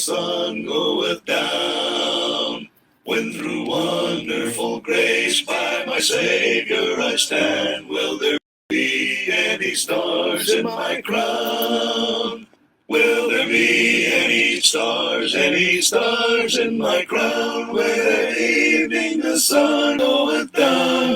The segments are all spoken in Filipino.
sun goeth down. When through wonderful grace by my Savior I stand, will there be any stars in my crown? Will there be any stars in my crown? When at evening the sun goeth down.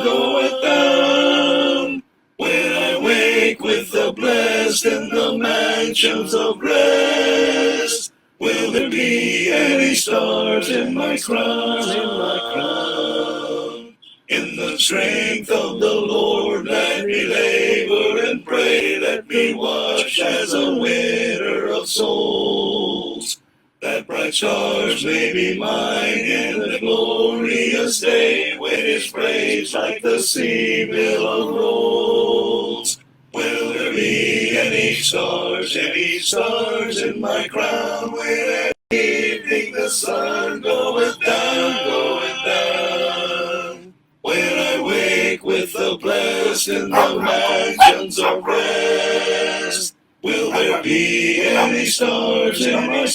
When I wake with the blessed in the mansions of rest, will there be any stars in my crown? In the strength of the Lord, let me labor and pray. Let me watch as a winner of souls, that bright stars may be mine in the glorious day, when His praise like the sea billow rolls. Will there be any stars in my crown? When at evening the sun goeth down. When I wake with the blessed in the mansions of rest, will there be any stars in my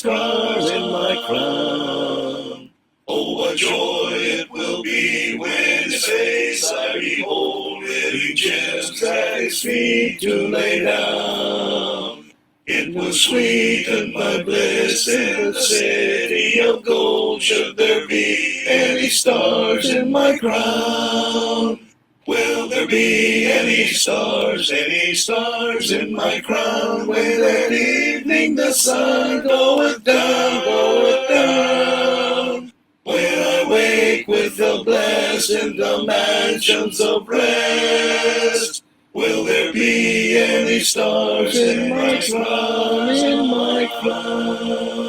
crown? Oh, what joy it will be when His face I behold, living gems at His feet to lay down. It will sweeten my bliss in the city of gold, should there be any stars in my crown. Will there be any stars in my crown? When at evening the sun goeth down. When I wake with the blessed in the mansions of rest, will there be any stars in my crown?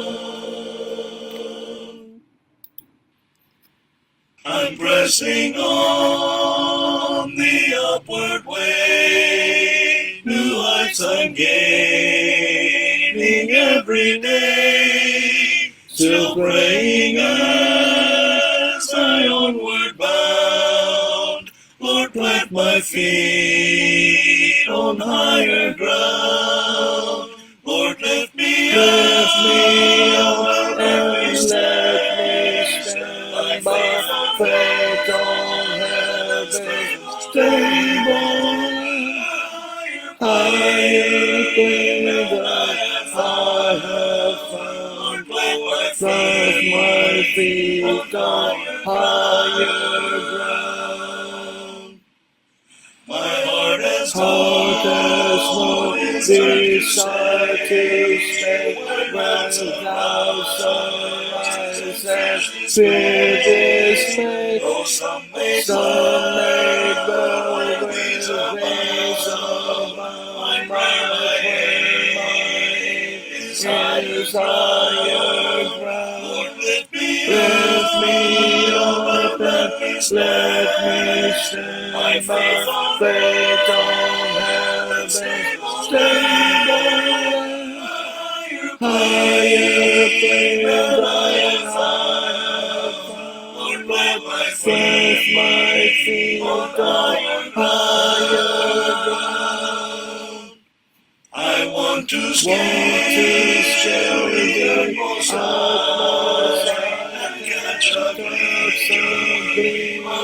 I'm pressing on the upward way, new heights I'm gaining every day, still praying as I onward bound. Lord, plant my feet on higher ground. Lord, lift me up and let me stand by faith on heaven's stable. Higher things I have found. Plant my feet on higher ground. My heart has no desire to stay where thou sunrise and fear dismay. Some may dwell with ways of my mind, is higher ground. Lift me up and let me stand by faith on heaven's stable. Higher things I have found. Lord, plant my feet on higher ground. I want to scale the most high and catch a glimpse of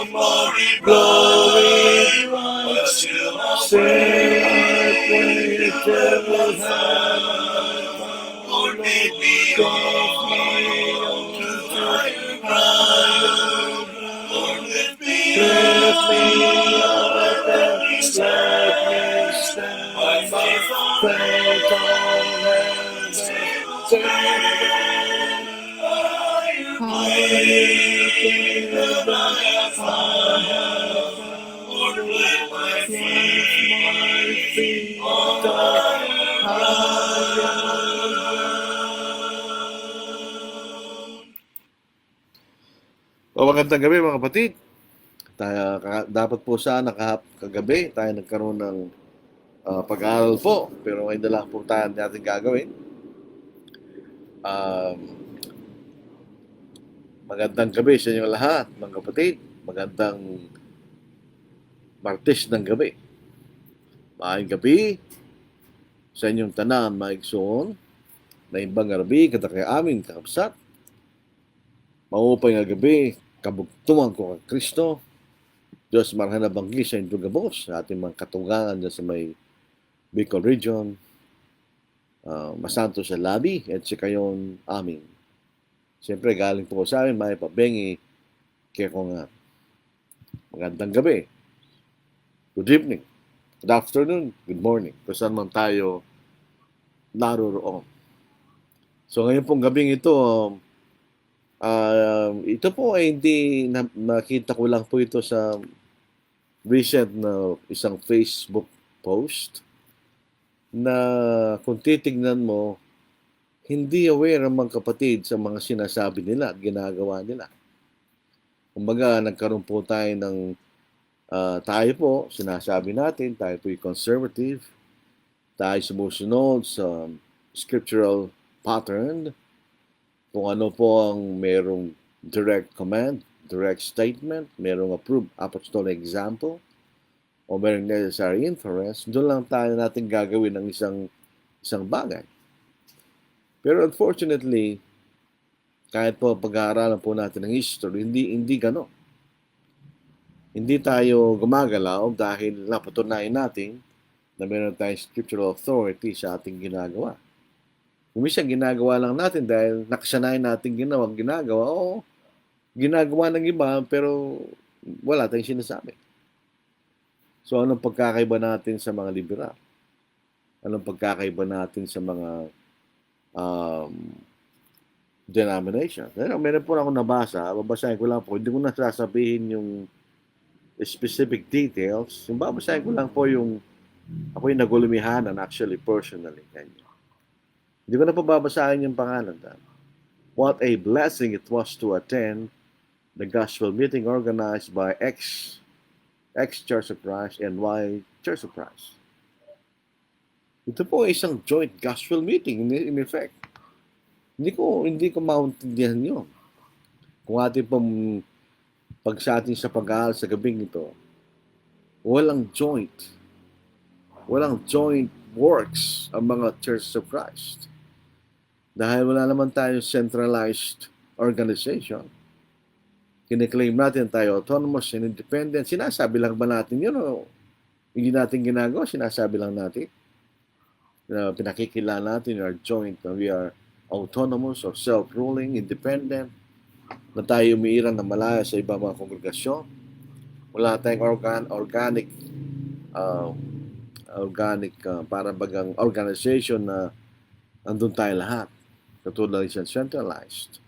glory, but still I pray till heaven. Lord, lead me off my own to higher ground. Lord, lift me up and let me stand by faith on heaven's higher things I have found. Lord, plant my feet on higher ground. Magandang gabi mga kapatid. Dapat po sana kagabi tayo nagkaroon ng pag-aaral po. Pero ngayon na lang po natin gagawin. Magandang gabi sa inyo lahat mga kapatid. Magandang Martes ng gabi. Maayong gabi sa inyong tanan, maigsoon. na imbang gabi kada kay amin kakabsat. Maupay nga gabi, kabugtungan ko kay Kristo. Diyos marhan na banggi sa indong gabos sa ating mga katugangan dyan sa may Bicol Region. Masanto sa labi at si kayon amin. Siyempre galing po sa amin, may pabengi kaya ko nga magandang gabi. Good evening. Good afternoon. Good morning. Kung saan man tayo naroroon. So ngayon pong gabing ito, ito po ay hindi nakita ko lang po ito sa recent na isang Facebook post na kung titignan mo, hindi aware ang mga kapatid sa mga sinasabi nila at ginagawa nila. Kumbaga, nagkaroon po tayo ng tayo po, sinasabi natin, tayo po yung conservative, tayo sumusunod sa scriptural pattern, kung ano po ang merong direct command, direct statement, merong approved apostolic example, o merong necessary inference, doon lang tayo natin gagawin ng isang bagay. Pero unfortunately, kahit po pag-aaralan po natin ng history, hindi gano'n. Hindi tayo gumagalaw dahil napatunayan natin na meron tayong scriptural authority sa ating ginagawa. Kung minsan ginagawa lang natin dahil nakasanayan natin ginagawa, o ginagawa ng iba pero wala tayong sinasabi. So anong pagkakaiba natin sa mga liberal? Anong pagkakaiba natin sa mga denomination? Meron po ako nabasa, babasahin ko lang po, hindi ko na sasabihin yung specific details. Yung babasahin ko lang po yung ako yung nagulumihanan actually personally. Hindi ko na po babasahin yung pangalan. What a blessing it was to attend the gospel meeting organized by X Church of Christ and Y Church of Christ. Ito po ay isang joint gospel meeting in effect. Hindi ko maintindihan yun. Kung ating sa pag-aaral sa gabing ito, walang joint works ang mga Churches of Christ. Dahil wala naman tayo centralized organization. Kiniklaim natin tayo autonomous and independent. Sinasabi lang ba natin yun o hindi natin ginagawa? Sinasabi lang natin. Pinakikilala natin our joint na we are autonomous or self-ruling, independent, na tayo umiiran na malaya sa ibang mga kongregasyon. Wala tayong organic para bagang organization na andun tayo lahat. Katulad isang centralized.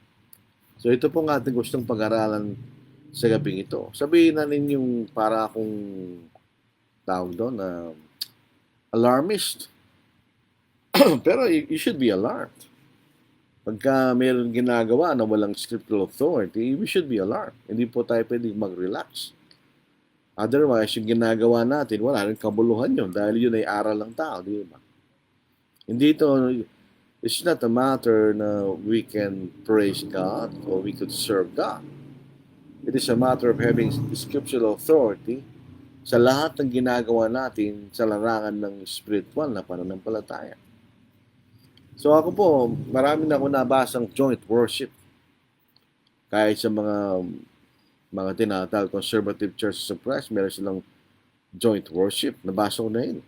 So ito po nga ating gustong pag-aralan sa gabing ito. Sabihin na ninyong para akong tawag doon na alarmist. Pero you should be alarmed. Pagka mayroon ginagawa na walang scriptural authority, we should be alarmed. Hindi po tayo pwedeng mag-relax. Otherwise, yung ginagawa natin, wala rin kabuluhan yun dahil yun ay aral ng tao, di ba? Hindi ito, it's not a matter na we can praise God or we could serve God. It is a matter of having scriptural authority sa lahat ng ginagawa natin sa larangan ng spiritual na pananampalataya. So ako po, marami na ako nabasang joint worship. Kahit sa mga tinatawag conservative churches of Christ, meron silang joint worship. Nabasa ko na yun.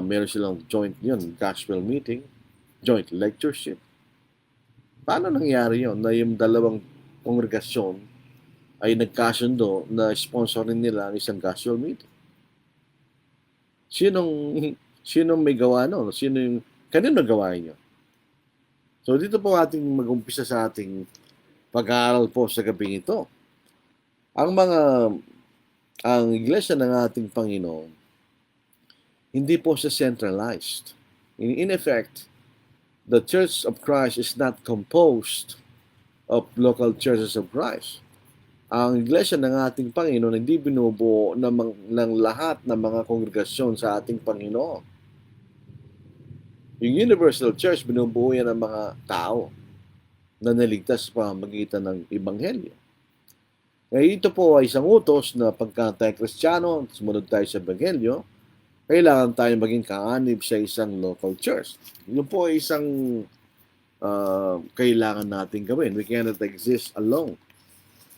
Meron silang joint yun, gospel meeting, joint lectureship. Paano nangyari yun na yung dalawang kongregasyon ay nagkasundo na sponsorin nila ang isang gospel meeting? Sinong may gawa no? Kanino gawain yun? So dito po ating mag-umpisa sa ating pag-aaral po sa gabing ito. Ang iglesia ng ating Panginoon, hindi po siya centralized. In effect, the Church of Christ is not composed of local churches of Christ. Ang iglesia ng ating Panginoon hindi binubuo ng lahat ng mga kongregasyon sa ating Panginoon. Yung Universal Church, binubuo yan ng mga tao na naligtas sa pamamagitan ng Ebanghelyo. Kaya ito po ay isang utos na pagka tayo Kristiyano, sumunod tayo sa Ebanghelyo, kailangan tayo maging kaanib sa isang local church. Yun po ay isang kailangan natin gawin. We cannot exist alone.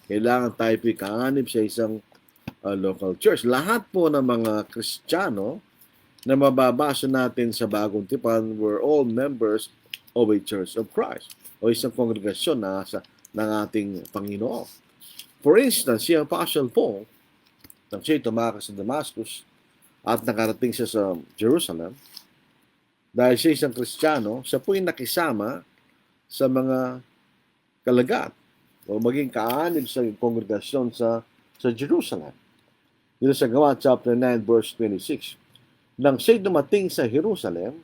Kailangan tayo po kaanib sa isang local church. Lahat po ng mga Kristiyano na mababasa natin sa Bagong Tipan were all members of a Church of Christ o isang kongregasyon ng ating Panginoon. For instance, si Apostle Paul, nang siya tumakas sa Damascus at nakarating siya sa Jerusalem, dahil siya isang Kristiyano, siya po yung nakisama sa mga kalagat o maging kaanib sa kongregasyon sa Jerusalem. Dito sa Gawa chapter 9 verse 26. Nang siya'y dumating sa Jerusalem,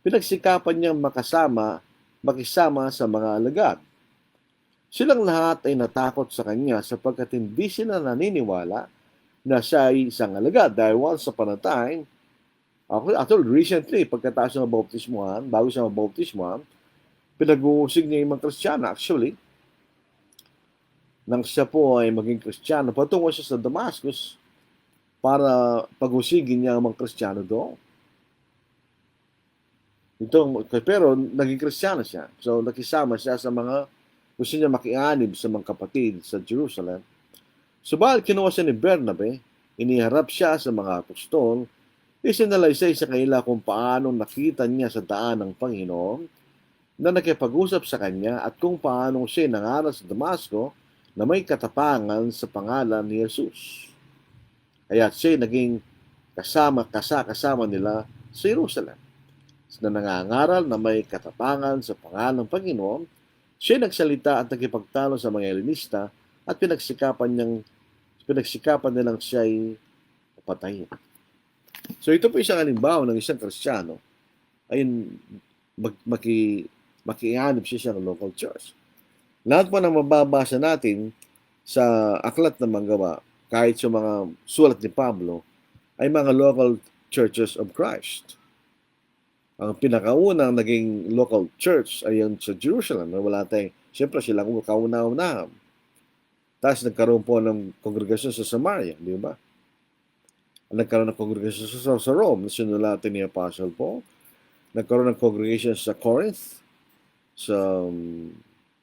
pinagsikapan niyang makisama sa mga alagad. Silang lahat ay natakot sa kanya sapagkat hindi sila naniniwala na siya ay isang alagad. Dahil once upon a time, actually recently, pagkatapos ng mabautismuhan, bago siya mabautismuhan, pinag-uusig niya yung mga Kristiyano. Actually, nang siya po ay maging Kristiyano, patungo siya sa Damascus para pag-usigin niya ang mga Kristiyano doon. Pero naging Kristiyano siya. So, nakisama siya sa mga gusto niya makianib sa mga kapatid sa Jerusalem. Subalit kinuha siya ni Bernabe, iniharap siya sa mga apostol, isinalaysay sa kanila kung paano nakita niya sa daan ng Panginoon na nakipag-usap sa kanya at kung paano siya nangaral sa Damasco na may katapangan sa pangalan ni Jesus. Kaya siya naging kasama nila sa Jerusalem. Na nangangaral na may katapangan sa pangalan ng Panginoon, siya nagsalita at nagkipagtalo sa mga Helenista at pinagsikapan nilang siya ay patayin. So ito po isang halimbawa ng isang Kristiyano ay makianib siya ng local church. Lahat po ng mababasa natin sa aklat ng Manggawa, kahit sa mga sulat ni Pablo, ay mga local churches of Christ. Ang pinakaunang naging local church ay yung sa Jerusalem. Wala tayong, siyempre silang kauna-unahan. Tapos nagkaroon po ng kongregasyon sa Samaria, di ba? Nagkaroon ng kongregasyon sa Rome, sinulatan ni Apostle Paul. Nagkaroon ng congregation sa Corinth,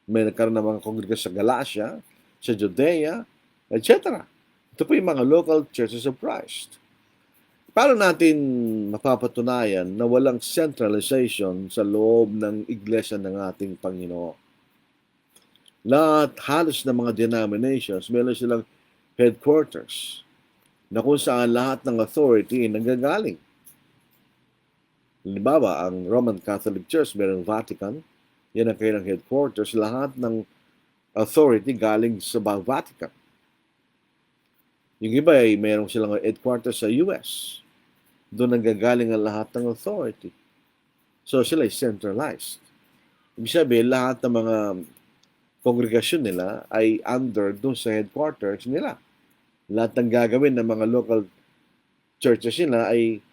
may nagkaroon ng mga kongregasyon sa Galatia, sa Judea, etc. Ito po yung mga local churches of Christ. Paano natin mapapatunayan na walang centralization sa loob ng iglesia ng ating Panginoon? Halos ng mga denominations, meron silang headquarters na kung saan lahat ng authority ay nanggagaling. Halimbawa, ang Roman Catholic Church, merong Vatican, yan ang kanilang headquarters, lahat ng authority galing sa Vatican. Yung iba ay mayroong silang headquarters sa US. Doon nanggagaling ang lahat ng authority. So sila ay centralized. Ibig sabihin, lahat ng mga kongregasyon nila ay under doon sa headquarters nila. Lahat ng gagawin ng mga local churches nila ay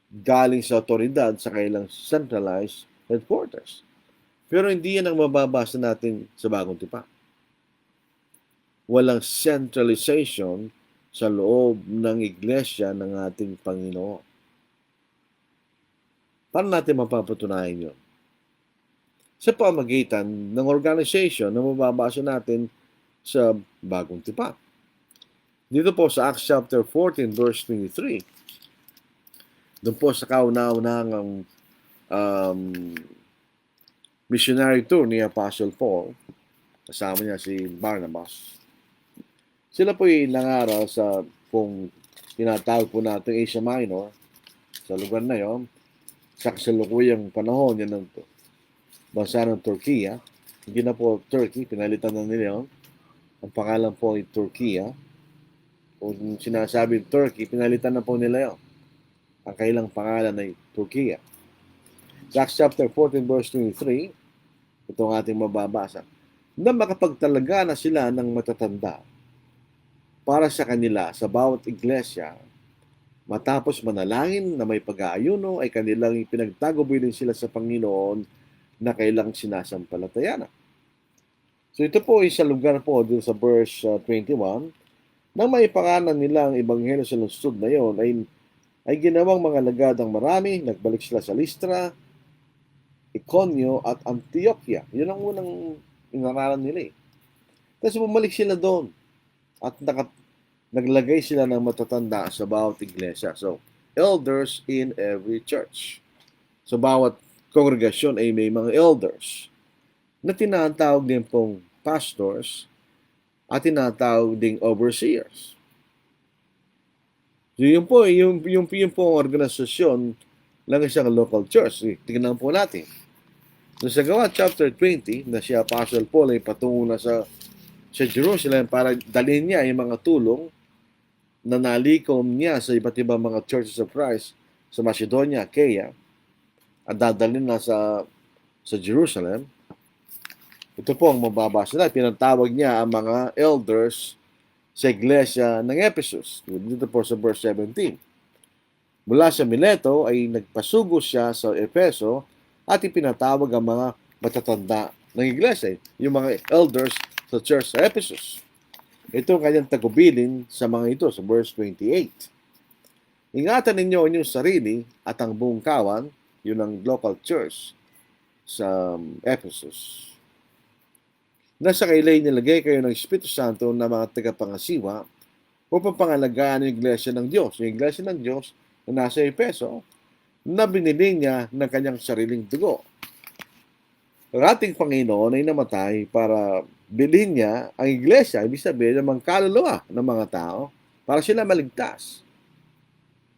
galing sa otoridad sa kailang centralized headquarters. Pero hindi yan ang mababasa natin sa Bagong Tipan. Walang centralization sa loob ng iglesia ng ating Panginoon. Paano natin mapapatunayan yun? Sa pamagitan ng organization na mababasa natin sa Bagong Tipan. Dito po sa Acts chapter 14 verse 23, doon po sa kauna-unahang missionary tour ni Apostle Paul, kasama niya si Barnabas. Sila po yung nangaral sa kung tinatawag po natin Asia Minor, sa lugar na yon, sa kasalukuyang panahon yan ng bansa ng Turkiya. Hindi na po Turkey, pinalitan na nila yon. Ang pangalan po ay Turkiya. Kung sinasabi Turkey, pinalitan na po nila yon. Ang kailang pangalan ay Turkiya. Acts chapter 14 verse 23, ito ang ating mababasa, na makapagtalaga na sila ng matatanda para sa kanila sa bawat iglesia, matapos manalangin na may pag-aayuno ay kanilang pinagtagubilin sila sa Panginoon na kailang sinasampalataya na. So ito po ay sa lugar po dito sa verse 21, nang may pangalan nila ang ebanghelyo sa lungsod na yon ay ay ginawang mga lagad ang marami, nagbalik sila sa Listra, Iconio at Antioquia. Yun ang unang inaralan nila eh. Tapos bumalik sila doon at naglagay sila ng matatanda sa bawat iglesia. So, elders in every church. So, bawat kongregasyon ay may mga elders na tinatawag din pong pastors at tinatawag ding overseers. So, yun po, yung po organisasyon ng isang local church. Tingnan po natin. So, sa Gawa chapter 20, na si Apostle Paul ay patungo na sa Jerusalem para dalhin niya yung mga tulong na nalikom niya sa iba't ibang mga churches of Christ sa Macedonia, Achaia, at dadalhin na sa Jerusalem. Ito po ang mababasa na. Pinatawag niya ang mga elders sa iglesia ng Ephesus. Dito po sa verse 17. Mula sa Mileto ay nagpasugo siya sa Efeso at ipinatawag ang mga matatanda ng iglesia, yung mga elders sa church sa Ephesus. Ito ang kanyang tagubilin sa mga ito sa verse 28. Ingatan ninyo inyong sarili at ang buong kawan, yun ang local church sa Ephesus. Nasa kailay nilagay kayo ng Espiritu Santo na mga tagapangasiwa upang pangalagaan ang iglesia ng Diyos. Yung iglesia ng Diyos na nasa Efeso, na binili niya ng kanyang sariling dugo. Ang ating Panginoon ay namatay para bilhin niya ang iglesia, ibig sabihin ng mga kaluluwa ng mga tao, para sila maligtas.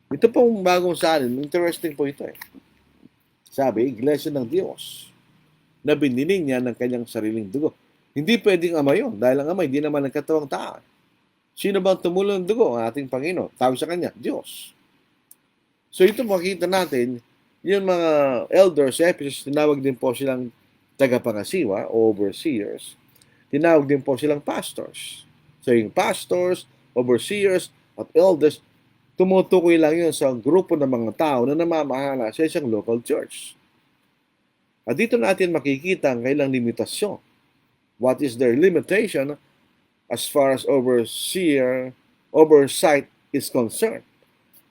Ito pong bagong salin, interesting po ito eh. Sabi, iglesia ng Diyos, na binili niya ng kanyang sariling dugo. Hindi pwedeng ama yun, dahil ang ama hindi naman nagkatawang tao. Sino bang tumulong ng dugo? Ang ating Panginoon. Tawag sa kanya, Diyos. So ito makita natin, yung mga elders sa Ephesus, tinawag din po silang tagapangasiwa o overseers. Tinawag din po silang pastors. So yung pastors, overseers, at elders, tumutukoy lang yun sa grupo ng mga tao na namamahala sa isang local church. At dito natin makikita ang kailang limitasyon. What is their limitation as far as oversight is concerned?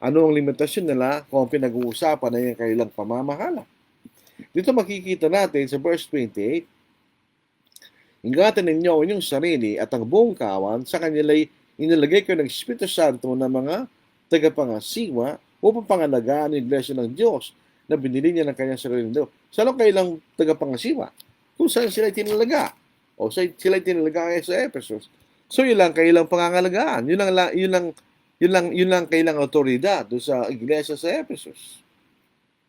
Ano ang limitasyon nila kung pinag-uusapan na yung kailang pamamahala? Dito makikita natin sa verse 28, ingatan ninyo ang inyong sarili at ang buong kawan sa kanila'y inilagay ko ng Espiritu Santo na mga tagapangasiwa upang pangalagaan ang iglesia ng Diyos na binili niya ng kanyang sariling Diyos. Saan kailang tagapangasiwa? Kung saan sila tinalaga? O sila tinalaga sa Ephesus. So yun lang kailang pangangalagaan. Yun lang kailang autoridad doon sa iglesia sa Ephesus.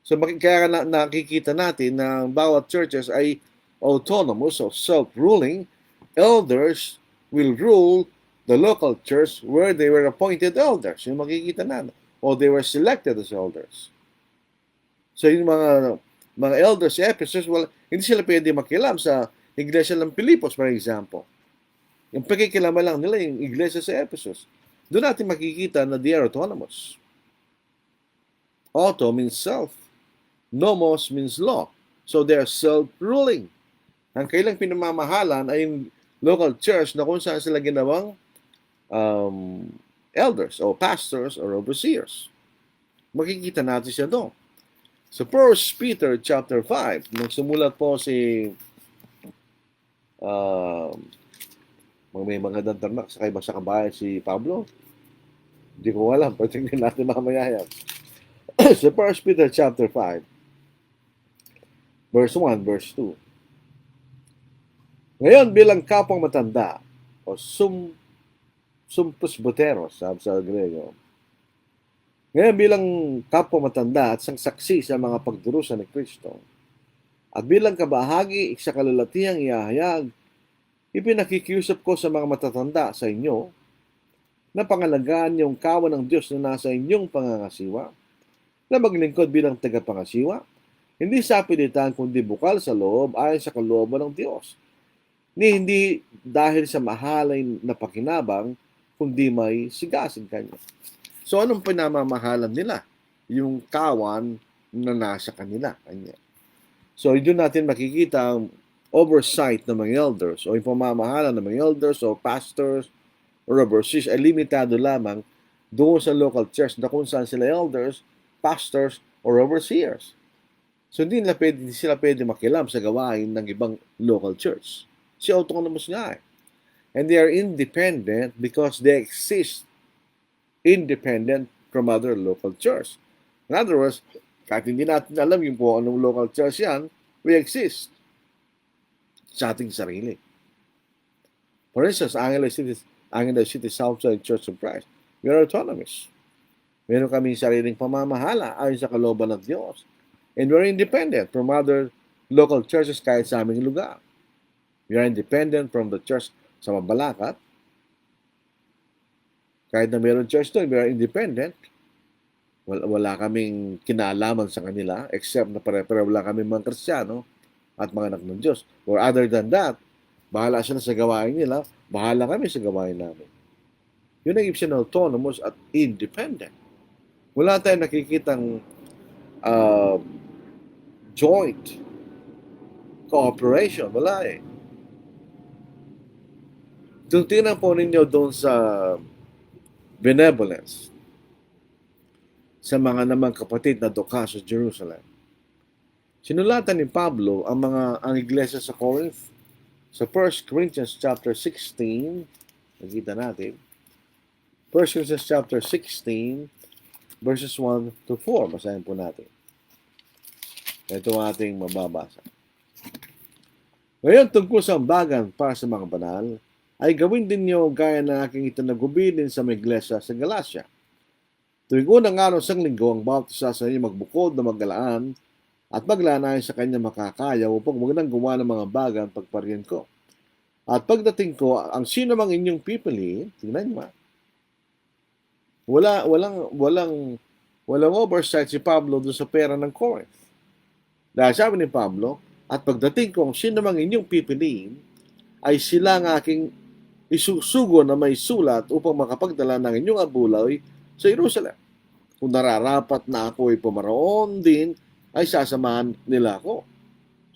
So kaya nakikita natin na bawat churches ay autonomous or self-ruling. Elders will rule the local church where they were appointed elders. Yung makikita na. Or they were selected as elders. So yung mga elders sa Ephesus, well, hindi sila pwede makialam sa iglesia ng Pilipos, for example. Yung pagkikilama lang nila yung iglesia sa Ephesus. Doon natin makikita na they are autonomous. Auto means self. Nomos means law. So they are self-ruling. Ang kailang pinamamahalan ay yung local church na kung saan sila ginawang elders o pastors or overseers. Makikita natin siya doon. So 1 Peter chapter 5, nung sumulat po si may mga dantarnak sa kaiba sa kabayan si Pablo. Hindi ko alam. Patingin natin mamaya yan. So 1 Peter chapter 5, verse 1, verse 2. Ngayon bilang kapwang matanda o sumpus buteros, sabi sa Grego. Ngayon bilang kapwang matanda at saksi sa mga pagdurusa ni Kristo, at bilang kabahagi sa kalulatihang ihahayag, ipinakikiusap ko sa mga matatanda sa inyo na pangalagaan yung kawan ng Diyos na nasa inyong pangangasiwa, na maglingkod bilang tagapangasiwa, hindi sa pilitan kundi bukal sa loob ayon sa kalooban ng Diyos. Hindi dahil sa mahalay na pakinabang, kundi may sigasig kanya. So anong pinamamahalan nila? Yung kawan na nasa kanila. Kanya. So, doon natin makikita ang oversight ng mga elders o yung pamamahala ng mga elders o pastors or overseers ay limitado lamang doon sa local church na kung saan sila elders, pastors, or overseers. So hindi sila pwede makialam sa gawain ng ibang local church. Si autonomous nga eh. And they are independent because they exist independent from other local church. In other words, kahit hindi natin alam yung kung anong local church yan, we exist sa ating sarili. For instance, Angeles City Southside Church of Christ, we are autonomous. Meron kaming sariling pamamahala ayon sa kalooban ng Diyos. And we're independent from other local churches kahit sa aming lugar. We are independent from the church sa Mabalacat. Kahit na meron church doon, we are independent. Wala kaming kinalaman sa kanila except na pare-pareho wala kaming mga Kristiyano at mga anak ng Diyos. Or other than that, bahala sila sa gawain nila, bahala kami sa gawain namin. Yun ang ibig sabihin ng autonomous at independent. Wala tayong nakikitang joint cooperation. Wala eh. Tingnan po ninyo doon sa benevolence sa mga namang kapatid na dukha sa Jerusalem. Sinulatan ni Pablo ang iglesia sa Corinth sa 1 Corinthians chapter 16. Nakita natin. 1 Corinthians chapter 16 verses 1 to 4. Basahin po natin. Ito ang ating mababasa. Ngayon, tungkol sa ambagan para sa mga banal, ay gawin din niyo gaya ng aking itinagubilin sa mga iglesia sa Galacia. Tuwing unang araw sang linggo, ang bawat isa sa inyo magbukod na maggalaan at maglanay sa kanya makakaya upang huwag nang gumawa ng mga bagan pagpariyan ko. At pagdating ko, ang sino mang inyong pipiliin, tingnan niyo walang oversight si Pablo doon sa pera ng Corinth. Dahil sabi ni Pablo, at pagdating ko, ang sino mang inyong pipiliin, ay sila ng aking isusugo na may sulat upang makapagdala ng inyong abulay sa Jerusalem. Kung nararapat na ako ay pumaroon din, ay sasamahan nila ako.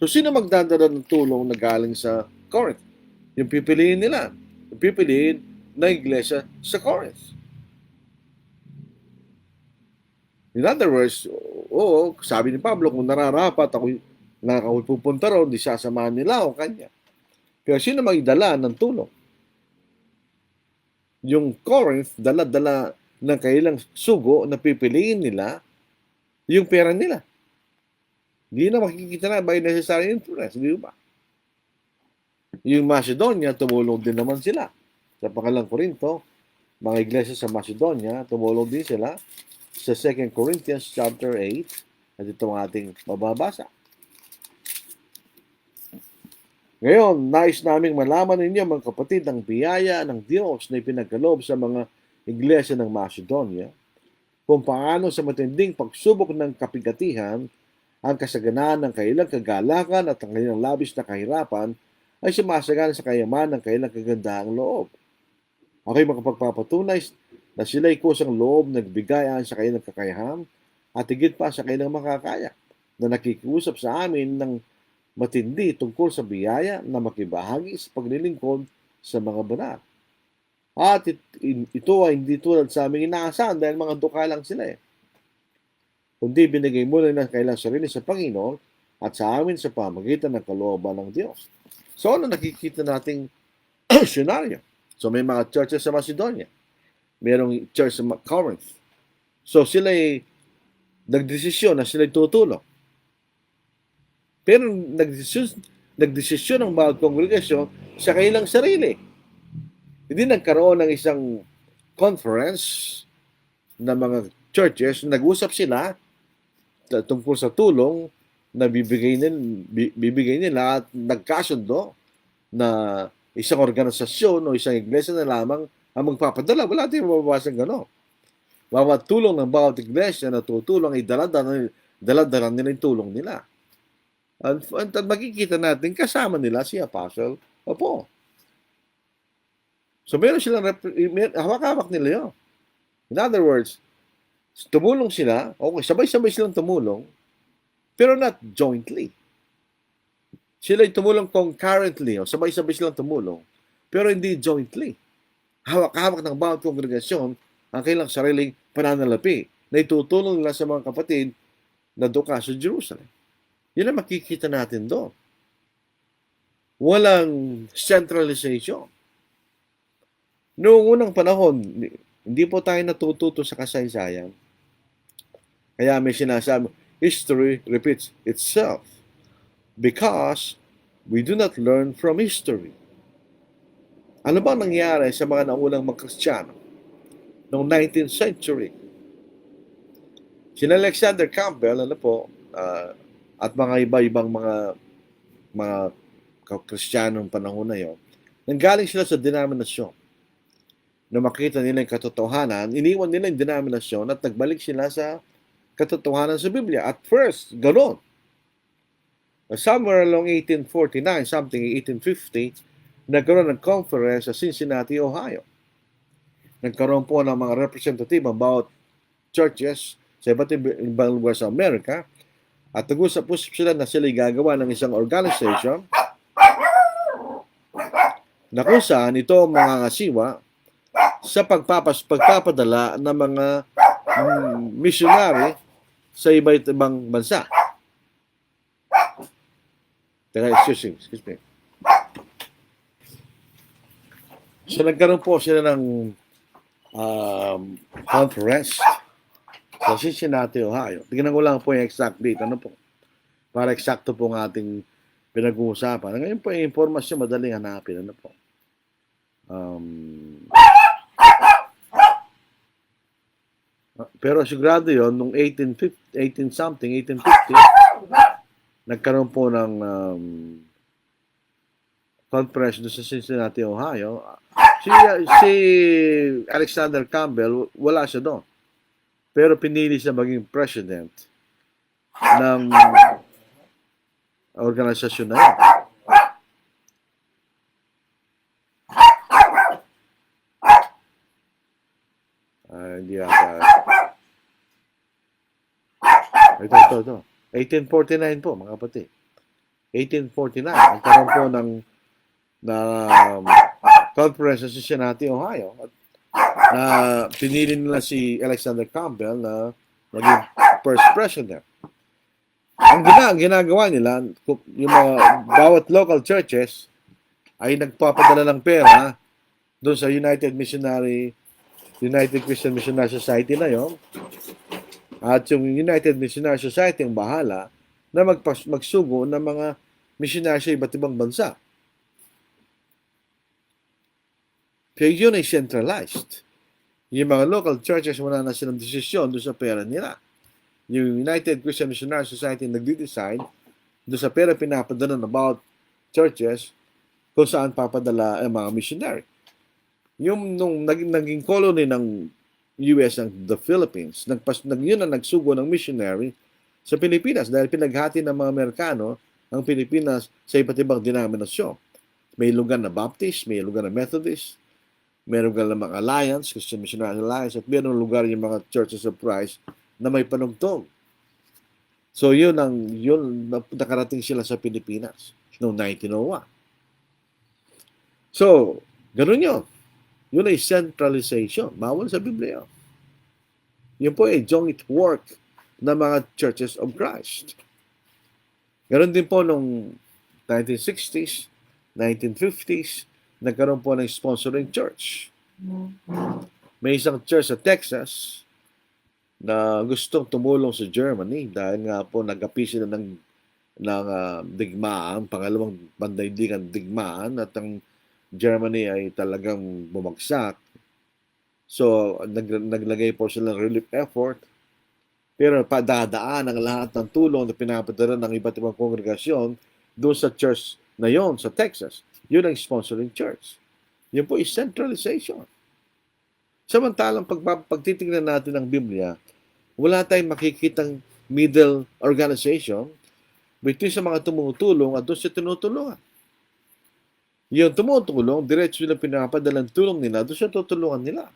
So, sino magdadala ng tulong na galing sa Corinth? Yung pipiliin nila. Yung pipiliin na iglesia sa Corinth. In other words, sabi ni Pablo, kung nararapat ako pupunta ron, di sasamahan nila o kanya. Pero sino magdala ng tulong? Yung Corinth, dala-dala ng kailang sugo na pipiliin nila yung pera nila. Hindi na makikita na by necessary influence, di ba? Yung Macedonia, tumulong din naman sila. Sa pangkalang Korinto, mga iglesia sa Macedonia, tumulong din sila sa 2 Corinthians chapter 8. At ito ang ating mababasa. Ngayon, nais naming malaman ninyo mga kapatid ang biyaya ng Diyos na ipinagkaloob sa mga iglesia ng Macedonia kung paano sa matinding pagsubok ng kapigatihan ang kasaganaan ng kailang kagalakan at ang kanilang labis na kahirapan ay sumasagan sa kayaman ng kailang kagandahang loob. Ako'y makapagpapatunay na sila'y kusang loob nagbigay sa kanilang kakayahan at higit pa sa kanilang makakaya na nakikiusap sa amin ng matindi tungkol sa biyaya na makibahagi sa paglilingkod sa mga banal. At ito ay hindi tulad sa aming inaasahan dahil mga duka lang sila eh. Kundi binigay muna ng kailang sarili sa Panginoon at sa amin sa pamagitan ng kalooban ng Diyos. So ano nakikita nating scenario? So may mga churches sa Macedonia. Mayroong church sa Corinth. So sila ay nagdesisyon na sila tutulong. Pero nagdesisyon ng bawat kongregasyon sa kanilang sarili. Hindi nagkaroon ng isang conference ng mga churches, nag-usap sila tungkol sa tulong na bibigay nila at nagkasundo na isang organisasyon o isang iglesia na lamang ang magpapadala. Wala tayong mababasang gano'n. Bawat tulong ng bawat iglesia na tutulong ay dala-dala nila yung tulong nila. At makikita natin kasama nila si Apostle Paul. So meron silang hawak-hawak nila yun. In other words, tumulong sila, okay, sabay-sabay silang tumulong, pero not jointly. Sila'y tumulong concurrently, o sabay-sabay silang tumulong, pero hindi jointly. Hawak-hawak ng bawat kongregasyon ang kailang sariling pananalapi na itutulong nila sa mga kapatid na doon sa Jerusalem. Yun ang makikita natin doon. Walang centralization. Noong unang panahon, hindi po tayo natututo sa kasaysayan. Kaya may sinasabi, history repeats itself because we do not learn from history. Ano ba nangyari sa mga naunang mga Kristiyano noong 19th century? Sina Alexander Campbell, at mga iba-ibang mga Kristiyanong panahon na yon, nanggaling sila sa denominasyon. Na makita nila yung katotohanan, iniwan nila yung denominasyon at nagbalik sila sa katotohanan sa Biblia. At first, ganoon. Somewhere along 1849, something 1850, nagkaroon ng conference sa Cincinnati, Ohio. Nagkaroon po ng mga representative about churches sa iba't ibang lugar sa Amerika at nag-usap-usap sila na sila gagawa ng isang organization na kung saan ito mga ngasiwa sa pagpapadala ng mga missionary sa iba't ibang bansa. Excuse me. So nagkaroon po sila ng conference sa Cincinnati, Ohio. Tingnan ko lang po yung exact date. Para eksakto po ng ating pinag-uusapan. Ngayon po yung informasyon madaling hanapin. Pero sigurado yon nung 1850, nagkaroon po ng conference doon sa Cincinnati, Ohio. Si Alexander Campbell, wala siya doon. Pero pinili siya maging president ng organisasyon na yun. Hindi ata. Ito. 1849 po, mga kapatid. 1849, nagkaroon po ng conference sa Cincinnati, Ohio. At pinili nila si Alexander Campbell na maging first president. Ang ginagawa nila, yung mga bawat local churches ay nagpapadala ng pera doon sa United Christian Missionary Society na yon. At yung United Missionary Society ang bahala na magsugo ng mga missionary sa iba't ibang bansa. Kaya yun ay centralized. Yung mga local churches, wala na silang desisyon doon sa pera nila. Yung United Christian Missionary Society nagde-decide doon sa pera pinapadala ng about churches kung saan papadala ang mga missionary. Yung nung naging colony ng US ang the Philippines, yun ang nagsugo ng missionary sa Pilipinas dahil pinaghati ng mga Amerikano ang Pilipinas sa iba't ibang denominasyon. May lugar na Baptist, may lugar na Methodist, may lugar na mga Alliance, Christian Missionary Alliance, at mayroong lugar yung mga Churches of Christ na may panugtong. So yun nakarating sila sa Pilipinas noong 1901. So, ganun yun. Yun ay centralization. Bawal sa Biblia. Yun po ay joint work ng mga Churches of Christ. Ganun din po noong 1960s, 1950s, nagkaroon po ng sponsoring church. May isang church sa Texas na gustong tumulong sa Germany dahil nga po nag-api sila ng digmaan, pangalawang pandaigdigang digmaan, at ang Germany ay talagang bumagsak. So, naglagay po sila ng relief effort. Pero padadaan ang lahat ng tulong na pinapadala ng iba't ibang kongregasyon doon sa church na yon sa Texas. Yun ang sponsoring church. Yun po is centralization. Samantalang pagtitingnan natin ng Biblia, wala tayong makikitang middle organization between sa mga tumutulong at doon sa tinutulungan. Yung tumutulong, diretso nila pinapadalang tulong nila, doon sa tutulungan nila.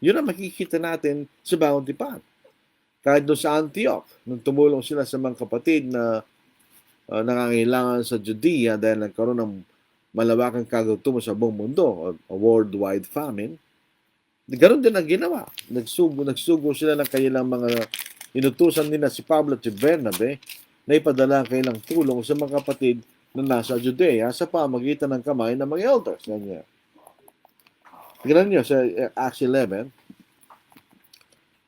Yun ang makikita natin sa Bagong Tipan. Kahit doon sa Antioch, nung tumulong sila sa mga kapatid na nangangailangan sa Judea dahil nagkaroon ng malawakang kagutuman sa buong mundo, a worldwide famine, Ganon din ang ginawa. Nagsugo sila ng kanilang mga inutusan nila si Pablo at si Bernabe na ipadala ang kanilang tulong sa mga kapatid na nasa Judea sa pamagitan ng kamay ng mga elders. Ganyan. Tignan nyo sa Acts 11,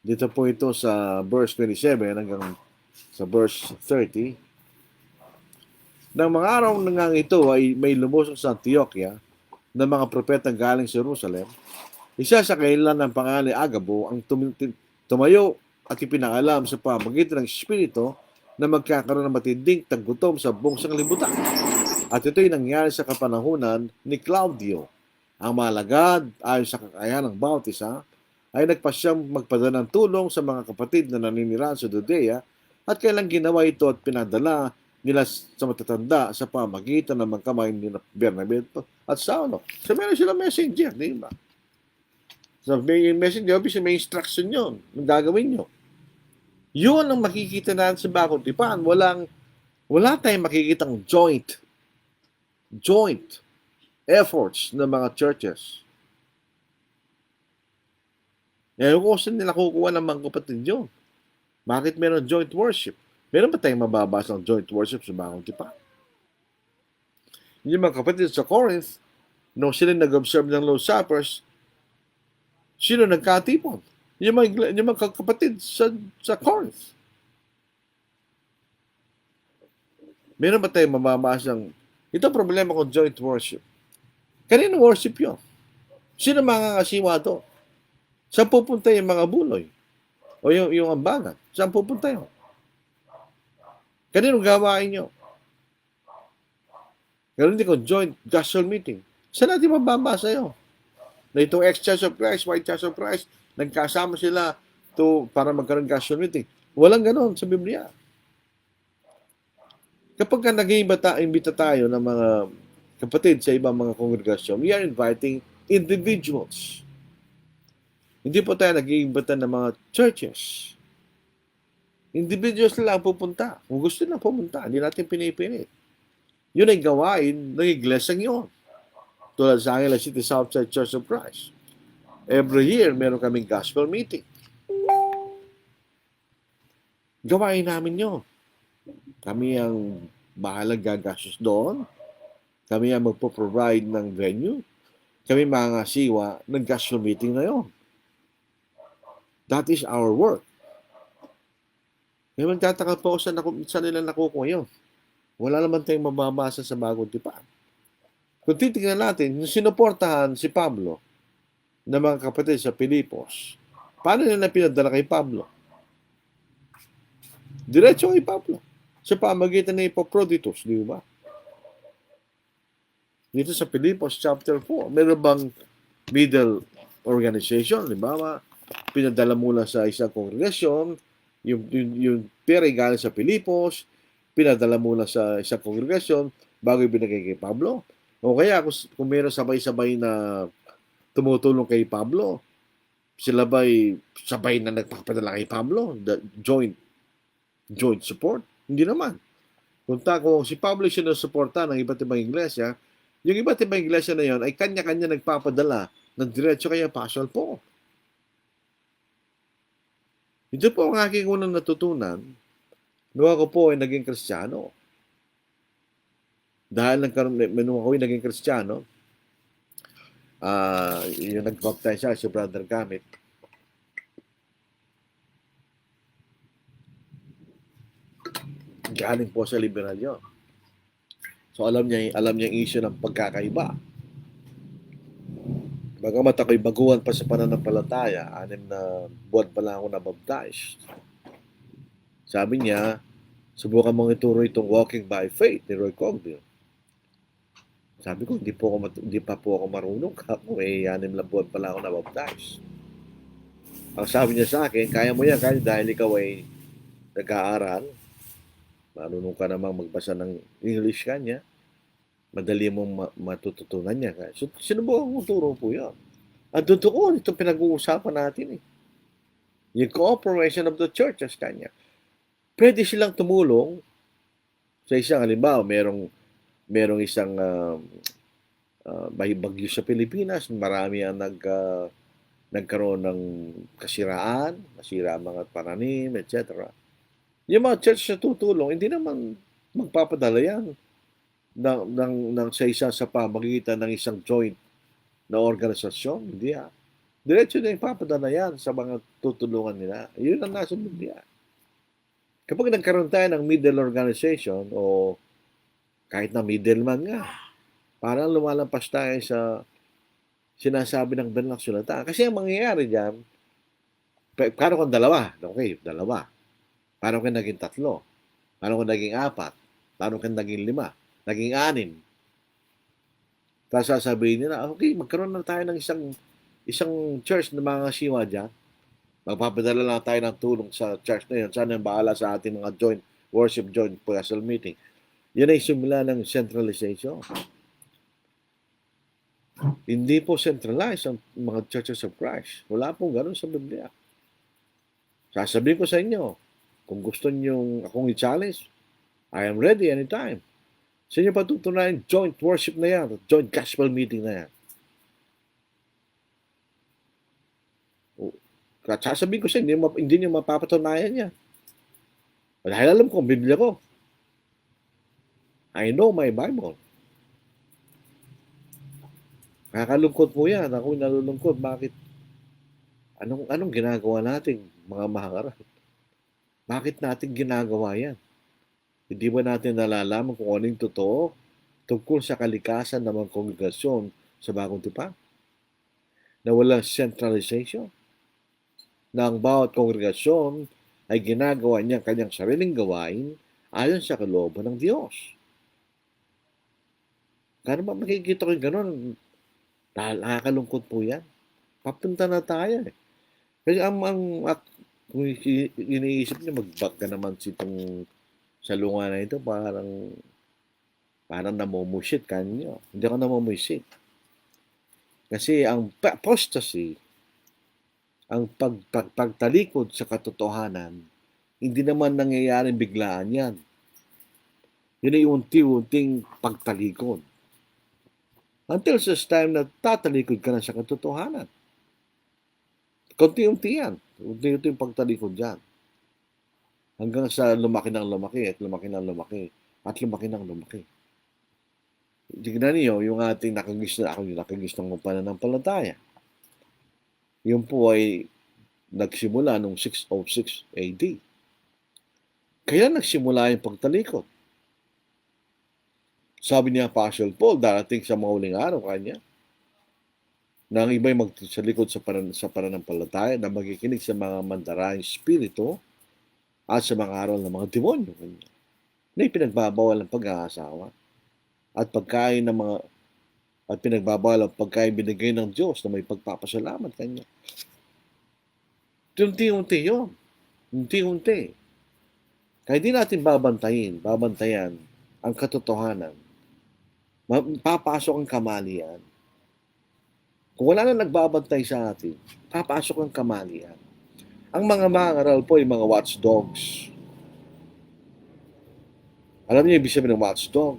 dito po ito sa verse 27 hanggang sa verse 30. Nang mga araw na nga ito ay may lumusong sa Antioquia ng mga propetang galing sa Jerusalem. Isa sa kailan ng pangalan ni Agabo ang tumayo at ipinangalam sa pamagitan ng Espiritu na magkakaroon ng matinding taggutom sa buong sanglibutan. At ito'y nangyari sa kapanahunan ni Claudio. Ang malagad, ayon sa kakayahan ng bautisa, ay nagpasyang magpadala ng tulong sa mga kapatid na naninirahan sa Judea at kailang ginawa ito at pinadala nila sa matatanda sa pamagitan ng magkamay ni Bernabe at Saulo. So meron sila messenger, di ba? So may messenger, may instruction yun, ang gagawin nyo. Yun ang makikita natin sa Bagong Tipan. Wala tayong makikitang joint efforts ng mga churches. Ngayon kung saan nila kukuha ng mga kapatid yun? Bakit meron joint worship? Meron ba tayong mababasa ng joint worship sa Bagong Tipan? Yung mga kapatid sa Corinth, nung sila nag-observe ng Lord's Suppers, sino nagkatipon? Yung mga kapatid sa Corinth. Meron ba tayong mababasang ito problema ko joint worship? Kanino worship yun? Sino makakasiwa to? Saan pupunta yung mga buloy? O yung ambangan? Saan pupunta yun? Kanino gawain nyo? Ganun din ko, joint gospel meeting. Saan natin mababasa yun? Na itong ex-Church of Christ, white Church of Christ, nagkasama sila para magkaroon gospel meeting. Walang ganon sa Biblia. Kapag nag-iimbita tayo ng mga kapatid sa ibang mga kongregasyon, we are inviting individuals. Hindi po tayo nag-iimbita ng mga churches. Individuals lang pupunta. Kung gusto na pumunta, hindi natin pinipilit. Yun ay gawain ng iglesia yun. Tulad sa Angela City Southside Church of Christ. Every year, meron kaming gospel meeting. Gawain namin yun. Kami ang bahalang gagastos doon. Kami ang magpo-provide ng venue. Kami mga siwa ng gospel meeting na yun. That is our work. Kaya magtataka po saan nila nakukuha yun. Wala naman tayong mababasa sa Bagong Tipan. Kung titignan natin, yung sinuportahan si Pablo ng mga kapatid sa Pilipos, paano nila pinadala kay Pablo? Diretso kay Pablo. Sa pamagitan ng Epaphroditus, di ba? Dito sa Pilipos chapter 4, meron bang middle organization, di ba? Pinadala mula sa isang kongregasyon, yung pera galing sa Pilipos, pinadala mula sa isang kongregasyon bago ibinigay kay Pablo. O kaya kung meron sabay-sabay na tumutulong kay Pablo, sila ba'y sabay na nagpapadala kay Pablo? The joint support? Hindi naman. Kung si Pablo sinusuporta ng iba't ibang iglesia, yung iba't ibang iglesia na yon ay kanya-kanya nagpapadala ng diretso kay Apostle Paul. Ito po ang aking unang natutunan nung ako po ay naging Kristiyano. Dahil nung ako ay naging Kristiyano, yung nag-baptize siya, si Brother Gamit, galing po sa liberal yun. So alam niya yung issue ng pagkakaiba. Bagamat ako'y baguhan pa sa pananampalataya, 6 na buwan pa lang ako na-baptize. Sabi niya, subukan mong ituro itong walking by faith ni Roy Cogdill. Sabi ko, hindi pa po ako marunong. Ako 6 lang buwan pa lang ako na-baptize. Ang sabi niya sa akin, kaya mo yan dahil ikaw ay nag-aaral. Marunong ka namang magbasa ng English kanya. Madali mong matututunan niya. So, sinubukan kong turo po yan. At totoo, ito pinag-uusapan natin eh. Yung cooperation of the churches kanya. Pwede silang tumulong sa isang, halimbawa, merong isang may bagyo sa Pilipinas, marami ang nagkaroon ng kasiraan, nasira ang mga pananim, etc. Yung mga church na tutulong, hindi naman magpapadala yan ng sa isa sa pamagitan ng isang joint na organisasyon. Hindi Diretso na ipapadala yan sa mga tutulungan nila. Yun ang nasa Biblia. Kapag nagkaroon tayo ng middle organization o kahit na middleman nga, parang lumalampas tayo sa sinasabi ng banal na kasulatan. Kasi ang mangyayari dyan, paano kung dalawa? Okay, dalawa. Paano kung naging tatlo? Paano kung naging apat? Paano kung naging lima? Naging anim? Tapos sasabihin nila, okay, magkaroon na tayo ng isang church na mga siwa dyan. Magpapadala lang tayo ng tulong sa church na yun. Sana ang bahala sa ating mga joint worship, joint personal meeting. Yan ay simula ng centralization. Hindi po centralized ang mga churches of Christ. Wala pong ganun sa Biblia. Sasabihin ko sa inyo, kung gusto niyo akong i-challenge, I am ready anytime. Sa inyo patutunayan, joint worship na yan, joint gospel meeting na yan. At sasabihin ko sa inyo, hindi niyo mapapatunayan yan. Dahil alam ko, Biblia ko. I know my Bible. Nakakalungkot po yan. Ako nalulungkot. Bakit? Anong ginagawa natin, mga mahangaral? Bakit natin ginagawa yan? Hindi ba natin nalalaman kung ano yung totoo tungkol sa kalikasan ng mga kongregasyon sa Bagong Tipan? Na walang centralization. Na ang bawat kongregasyon ay ginagawa niya kanyang sariling gawain ayon sa kalooban ng Diyos. Kano ba makikita ko yung gano'n? Nakakalungkot po yan. Papunta na tayo eh. Kasi kung iniisip niyo, mag-back ka naman itong salungan na ito, parang namumushit kanyo. Hindi ako namumushit. Kasi ang apostasy, ang pagtalikod sa katotohanan, hindi naman nangyayaring biglaan yan. Yun ay unti-unting pagtalikod. Until sa time na tatalikod ka na sa katotohanan. Kunti-unti yan. Unti-unti yung pagtalikod dyan. Hanggang sa lumaki ng lumaki at lumaki ng lumaki at lumaki ng lumaki. Tignan niyo yung ating nakagis ng pananampalataya. Yun po ay nagsimula noong 606 AD. Kaya nagsimula yung pagtalikod. Sabi niya Apostle Paul, darating sa mahuling araw kanya, na ang iba'y magsalikod sa pananampalataya na magikinig sa mga mandarayang spirito at sa mga aral ng mga demonyo. Na ipinagbabawal ang pag-aasawa at pagkain ng mga at pinagbabawal ang pagkain binigay ng Diyos na may pagpapasalamat kanya. Unti-unti yun. Unti-unti. Kaya di natin babantayan ang katotohanan. Papasok ang kamalian. Kung wala na nagbabantay sa atin, papasok ang kamalian. Ang mga mangaral po ay mga watchdogs. Alam niyo ibig sabihin ng watchdog?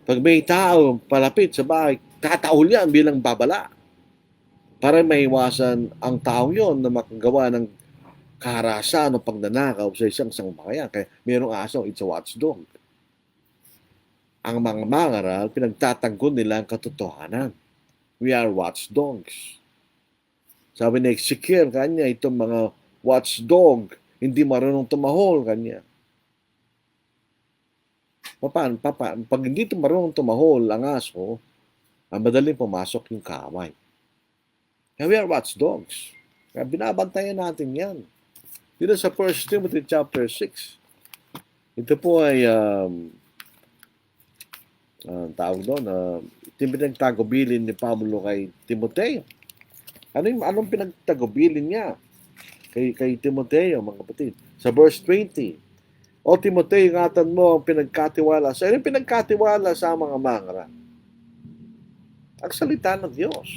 Pag may tao palapit sa bahay, tataol yan bilang babala. Para maiwasan ang tao yon na makagawa ng kaharasan o pagnanakaw sa isang sangbahayan. Kaya mayroong aso, it's a watchdog. Ang mga mangaral, pinagtatanggol nila ang katotohanan. We are watchdogs. Sabi ni Ezekiel kanya, itong mga watchdog, hindi marunong tumahol kanya. Pag hindi marunong tumahol ang aso, madaling pumasok yung kaaway. Kaya we are watchdogs. Kaya binabantayan natin yan. Dito sa 1 Timothy chapter 6, ito po ay tawag doon, pinagtagubilin ni Pablo kay Timoteo. Anong pinagtagubilin niya kay Timoteo, mga kapatid? Sa verse 20, O Timoteo, ingatan mo ang pinagkatiwala. Sa anong pinagkatiwala sa mga mangaral? Ang salita ng Diyos.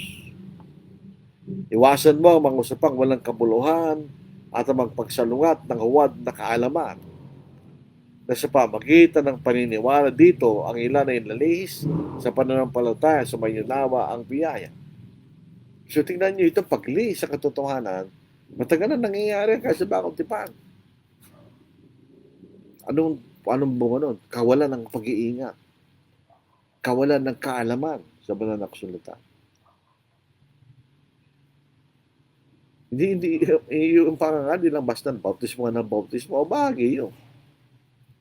Iwasan mo ang mga usapang walang kabuluhan at ang magpagsalungat ng huwad na kaalaman na sa pamagitan ng paniniwala dito ang ilan ay nalihis sa pananampalataya sa mayunawa ang biyaya. So tingnan nyo ito, pagli sa katotohanan, matagal na nangyayari kasi bakong tipan. Anong bunga nun? Kawalan ng pag-iingat. Kawalan ng kaalaman sa banal na kasulatan. Hindi, yung pangangal, di lang basta bautismo ng bautismo, o bagay yun.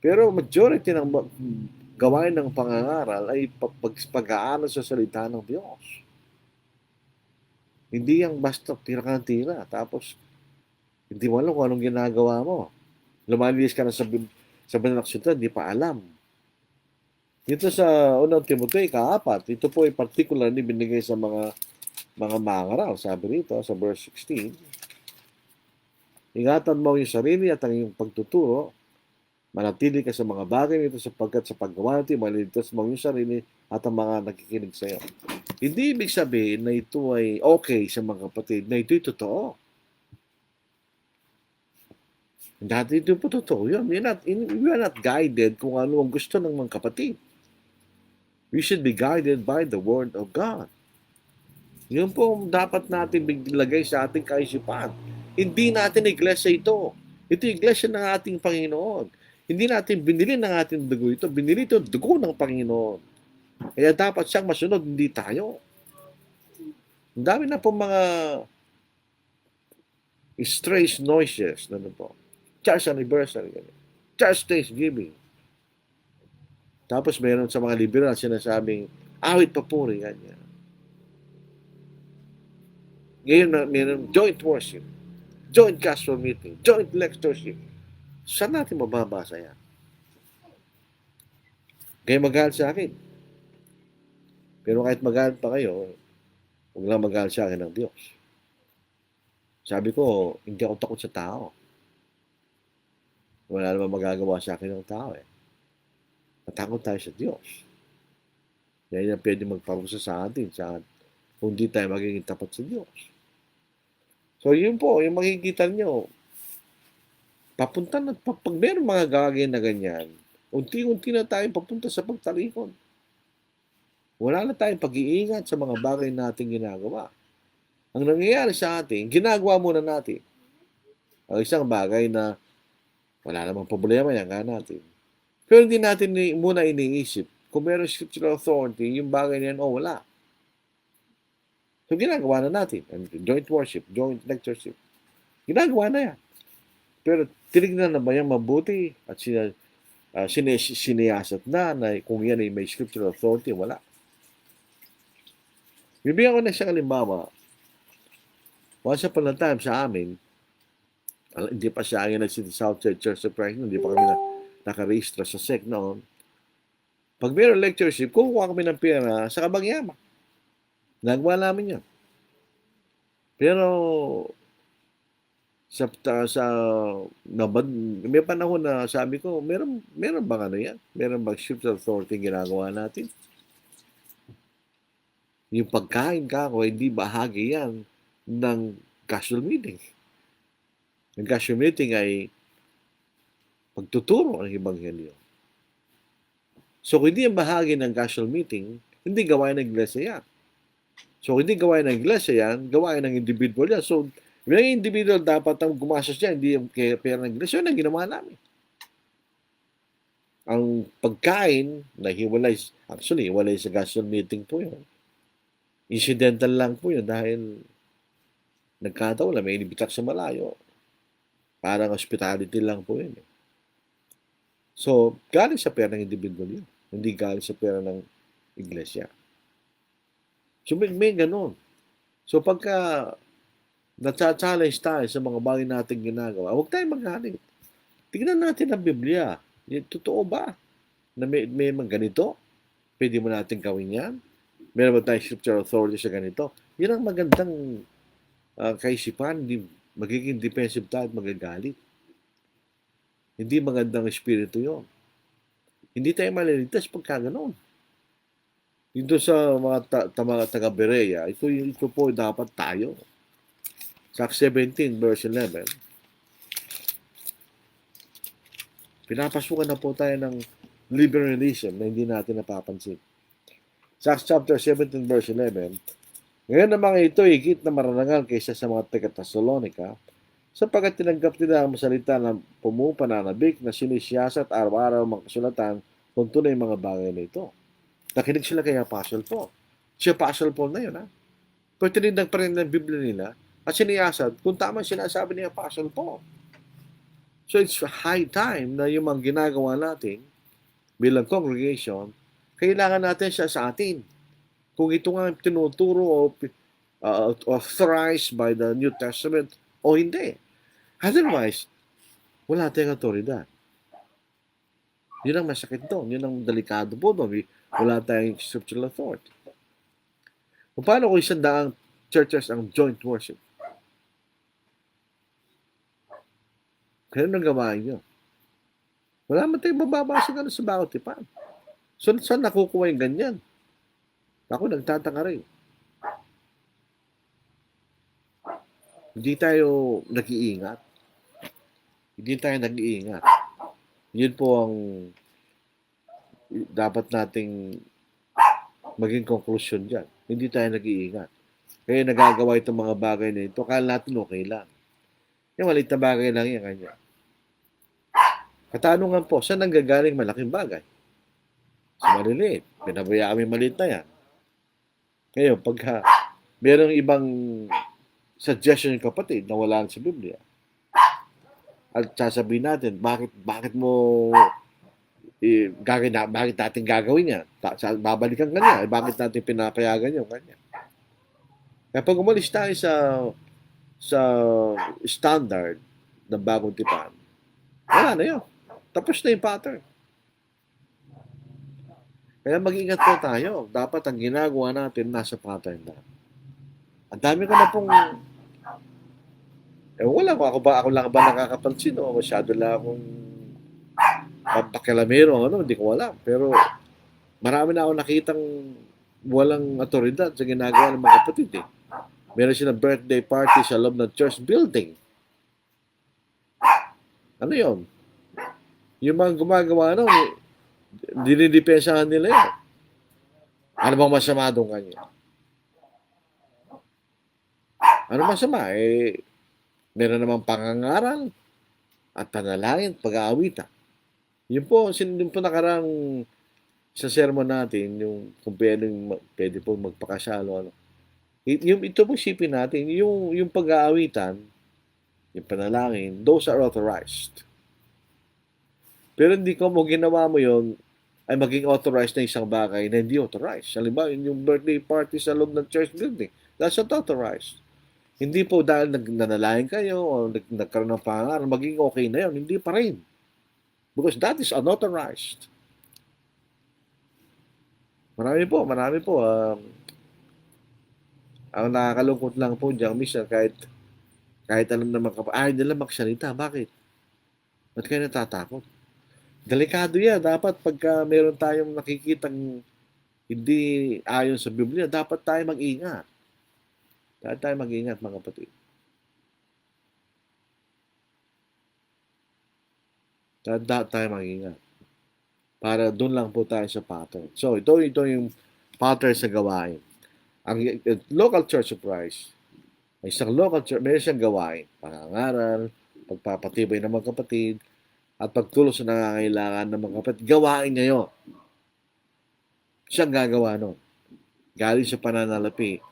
Pero majority ng gawain ng pangangaral ay pag-aaral sa salita ng Diyos. Hindi yung basta tira ka ng tira, tapos hindi mo alam kung anong ginagawa mo. Lumalis ka na sa banal na kasulatan, di pa alam. Dito sa unang Timoteo, 4, ito po ay particularly binigay sa mga mangaral. Sabi rito sa verse 16, ingatan mo yung sarili at ang iyong pagtuturo, manatili ka sa mga bagay nito sapagkat sa paggawa natin, maliligtas mo yung sarili at ang mga nakikinig sa iyo. Hindi ibig sabihin na ito ay okay sa mga kapatid, na ito'y totoo. Dati ito po totoo yun. We are not guided kung ano ang gusto ng mga kapatid. We should be guided by the Word of God. Yun po dapat natin ilagay sa ating kaisipan. Hindi natin iglesia ito. Ito iglesia ng ating Panginoon. Hindi natin binili ng ating dugo ito. Binili ito dugo ng Panginoon. Kaya dapat siyang masunod, hindi tayo. Ang dami na po mga strange noises. Ano po? Church anniversary. Church Thanksgiving. Tapos mayroon sa mga liberal sinasabing, awit papuri, ganyan. Ngayon, mayroon joint worship, joint gospel meeting, joint lectureship. Saan natin mababasa yan? Kaya magalit sa akin. Pero kahit magalit pa kayo, huwag lang magalit sa akin ng Diyos. Sabi ko, hindi ako takot sa tao. Wala naman magagawa sa akin ng tao eh. Natakot tayo sa Diyos. Yan yung pwede magparusa sa atin kung di tayo magiging tapat sa Diyos. So yun po, yung makikita nyo, papunta na, pag meron mga gagawin na ganyan, unti-unti na tayo papunta sa pagtalikod. Wala na tayong pag-iingat sa mga bagay nating ginagawa. Ang nangyayari sa atin, ginagawa muna natin. Ang isang bagay na wala namang problema yan nga natin. Pero hindi natin muna iniisip kung meron scriptural authority, yung bagay na yan, wala. So, ginagawa na natin. Joint worship, joint lectureship. Ginagawa na yan. Pero, tinignan na ba yan mabuti? At siniyasat na kung yan ay may scriptural authority, wala. Bibigyan ko na isang halimbawa. Once upon a time sa amin, hindi pa siya ang City Southside Church of Christ, hindi pa kami nakarehistro sa SEC noon. Pag mayroong lectureship, kukuha kami ng pera sa Kabagyama. Nagawa namin yan. Pero may panahon na sabi ko, meron bang ano yan? Meron bang scriptural authority ginagawa natin? Yung pagkain kako, hindi bahagi yan ng casual meeting. Ang casual meeting ay pagtuturo ng Ebanghelyo. So, kung hindi yung bahagi ng casual meeting, hindi gawain ng iglesia yan. So, hindi gawain ng iglesia yan, gawain ng individual yan. So, yung individual dapat ang gumastos yan, hindi yung pera ng iglesia. Yun ang ginawa namin. Ang pagkain, hiwalay sa casual meeting po yun. Incidental lang po yun dahil nagkataon lang, may inibitak sa malayo. Parang hospitality lang po yun. So, galing sa pera ng individual yun. Hindi galing sa pera ng iglesia. So, may ganun. So, pagka na-challenge tayo sa mga bagay natin ginagawa, huwag tayong magalit. Tignan natin ang Biblia. Totoo ba na may mga ganito? Pwede mo natin gawin yan? Meron ba tayong scriptural authority sa ganito? Yan ang magandang kaisipan. Hindi magiging defensive tayo at magagalit. Hindi magandang espiritu yon. Hindi tayo maliligtas pagka ganoon. Dito sa mga taga-Berea, ito po dapat tayo. Sa Acts 17 verse 11, pinapasukan na po tayo ng liberalism na hindi natin napapansin. Sa Acts chapter 17 verse 11, Ngayon ang mga ito higit na marangal kaysa sa mga taga-Thessalonica, sapagkat tinanggap nila ang salita ng pumupananabik na sinisiyasat araw-araw mga kasulatan kung tunay mga bagay na ito. Nakinig sila kay Apostle Paul. Si Apostle Paul na yun, ha? Pero tinignan pa rin ng Biblia nila at siniyasat kung tama sinasabi ni Apostle Paul. So it's high time na yung mga ginagawa natin bilang congregation, kailangan natin siya sa atin. Kung ito nga tinuturo o authorized by the New Testament o hindi. Otherwise, wala tayong autoridad. Yun ang masakit doon. Yun ang delikado po doon. Wala tayong scriptural authority. Paano kung isang daang churches ang joint worship? Kaya nang gawain nyo? Wala man tayong mababasa na sa bawat tipan. So, saan nakukuha yung ganyan? Ako nagtataka rin. Hindi tayo nag-iingat. Hindi tayo nag-iingat. Yun po ang dapat nating maging conclusion dyan. Hindi tayo nag-iingat. Kaya nagagawa itong mga bagay na ito, kala natin okay lang. Yung maliit na bagay lang yan kanya. Katanungan po, saan nanggagaling malaking bagay? Sa maliliit. Pinabaya kami maliit na yan. Ngayon, pagka merong ibang suggestion yung kapatid na wala sa Biblia, at sasabihin natin, bakit mo bakit natin gagawin yan? Babalikan ka niya. Bakit natin pinapayagan yung kanya? Kaya pag umalis tayo sa standard ng bagong tipan, wala na yun. Tapos na yung pattern. Kaya mag-ingat po tayo. Dapat ang ginagawa natin nasa pattern na. Ang dami ko na pong wala ko. Ako lang ba nakakapansin o masyado lang akong pampakilamero, hindi ko alam. Pero marami na ako nakitang walang otoridad sa ginagawa ng mga kapatid eh. Meron silang birthday party sa loob ng church building. Ano yon? Yung mga gumagawa dinidepensahan nila yun. Ano bang masama doon kanya? Ano masama? Meron namang pangangaral at panalangin, pag-aawitan. Yun po nakarang sa sermon natin, yung kung pwede po magpakasalo. Ito po isipin natin, yung pag-aawitan, yung panalangin, those are authorized. Pero hindi ko mo ginawa mo yon ay maging authorized na isang bagay na hindi authorized. Halimbawa, yung birthday party sa loob ng church building, that's not authorized. Hindi po dahil nanalangin kayo o nagkaroon ng pangaral, maging okay na yun. Hindi pa rin. Because that is unauthorized. Marami po. Ang nakakalungkot lang po dyan, minsan kahit alam naman ayaw nila magsalita. Bakit? Ba't kayo natatakot? Delikado yan. Dapat pagka meron tayong nakikitang hindi ayon sa Biblia, dapat tayo mag-ingat. Dapat tayo mag-ingat, mga kapatid. Dapat tayo mag-ingat. Para doon lang po tayo sa pattern. So, ito yung pattern sa gawain. Ang local Church of Christ, isang local church, may siyang gawain. Pangangaral, pagpapatibay ng mga kapatid, at pagtulos sa nangangailangan ng mga kapatid. Gawain niya yun. Siyang gagawa nun. Galing sa pananalapi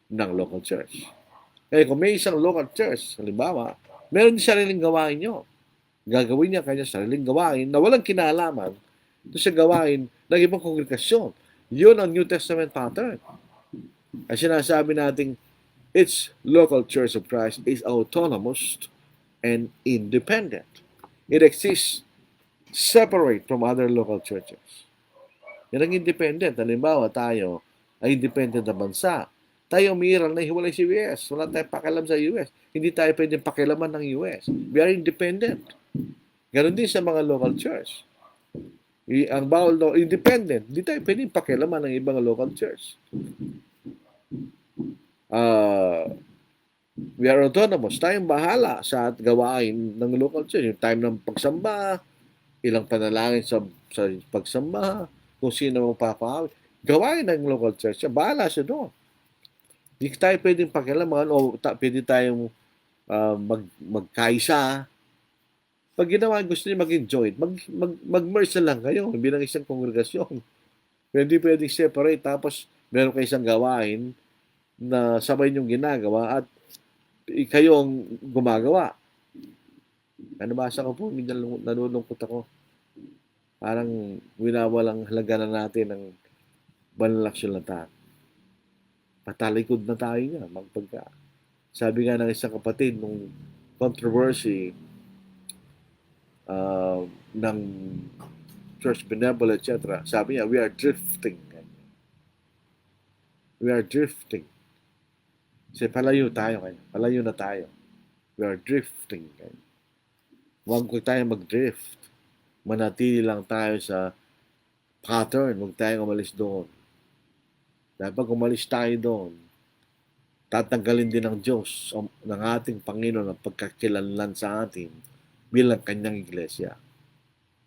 ng local church. Kaya kung may isang local church, halimbawa, meron din sariling gawain nyo. Gagawin niya kanya sariling gawain na walang kinalaman ito sa gawain ng ibang kongregasyon. Yun ang New Testament pattern. Ay sinasabi natin, its local Church of Christ is autonomous and independent. It exists separate from other local churches. Yan ang independent. Halimbawa, tayo ay independent na bansa. Tayo umiiral na hiwalay sa US. Wala tayong pakialam sa US. Hindi tayo pwedeng pakialaman ng US. We are independent. Ganon din sa mga local church. Ang bawal independent. Hindi tayo pwedeng pakialaman ng ibang local church. We are autonomous. Tayong bahala sa gawain ng local church. Yung time ng pagsamba, ilang panalangin sa pagsamba, kung sino mong papahawin. Gawain ng local church. Bahala siya doon. Hindi tayo pwedeng pakialaman o pwede tayong magkaisa. Pag ginawa, gusto niyo maging joint, mag-merge na lang kayo bilang isang kongregasyon. Pwede pwedeng separate, tapos meron kayo isang gawain na sabay niyong ginagawa at kayo ang gumagawa. Nabasa ko po, nalulungkot ako. Parang winawalang halaga na natin ang banal na aksyonatan. Patalikod na tayo niya. Sabi nga ng isang kapatid nung controversy ng church benevolent, etc. Sabi niya, we are drifting. We are drifting. Kasi palayo tayo kanya. Palayo na tayo. We are drifting. Huwag ko tayo mag-drift. Manatili lang tayo sa pattern. Huwag tayong umalis doon. Dahil pag umalis tayo doon, tatanggalin din ng Diyos, ng ating Panginoon, ang pagkakilanlan sa atin bilang kanyang iglesia.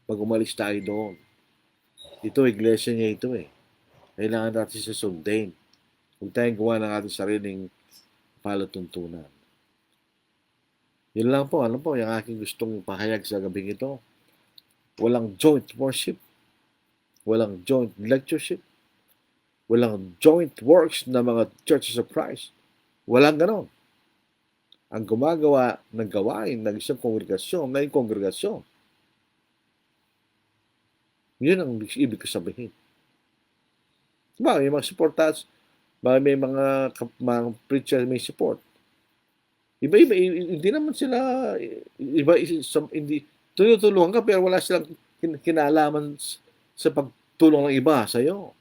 Pag umalis tayo doon, ito, iglesia niya ito eh. Kailangan natin susundin. Huwag tayong gawa ng ating sariling palatuntunan. Yun lang po, yung aking gustong pahayag sa gabing ito. Walang joint worship, walang joint lectureship, walang joint works ng mga churches of Christ. Walang ganon. Ang gumagawa ng gawain ng isang kongregasyon, na yung kongregasyon. Yun ang ibig sabihin. Diba, may mga supporters, may mga preacher may support. Iba-iba, hindi naman sila, hindi, tinutulungan ka pero wala silang kinalaman sa pagtulong ng iba sa iyo.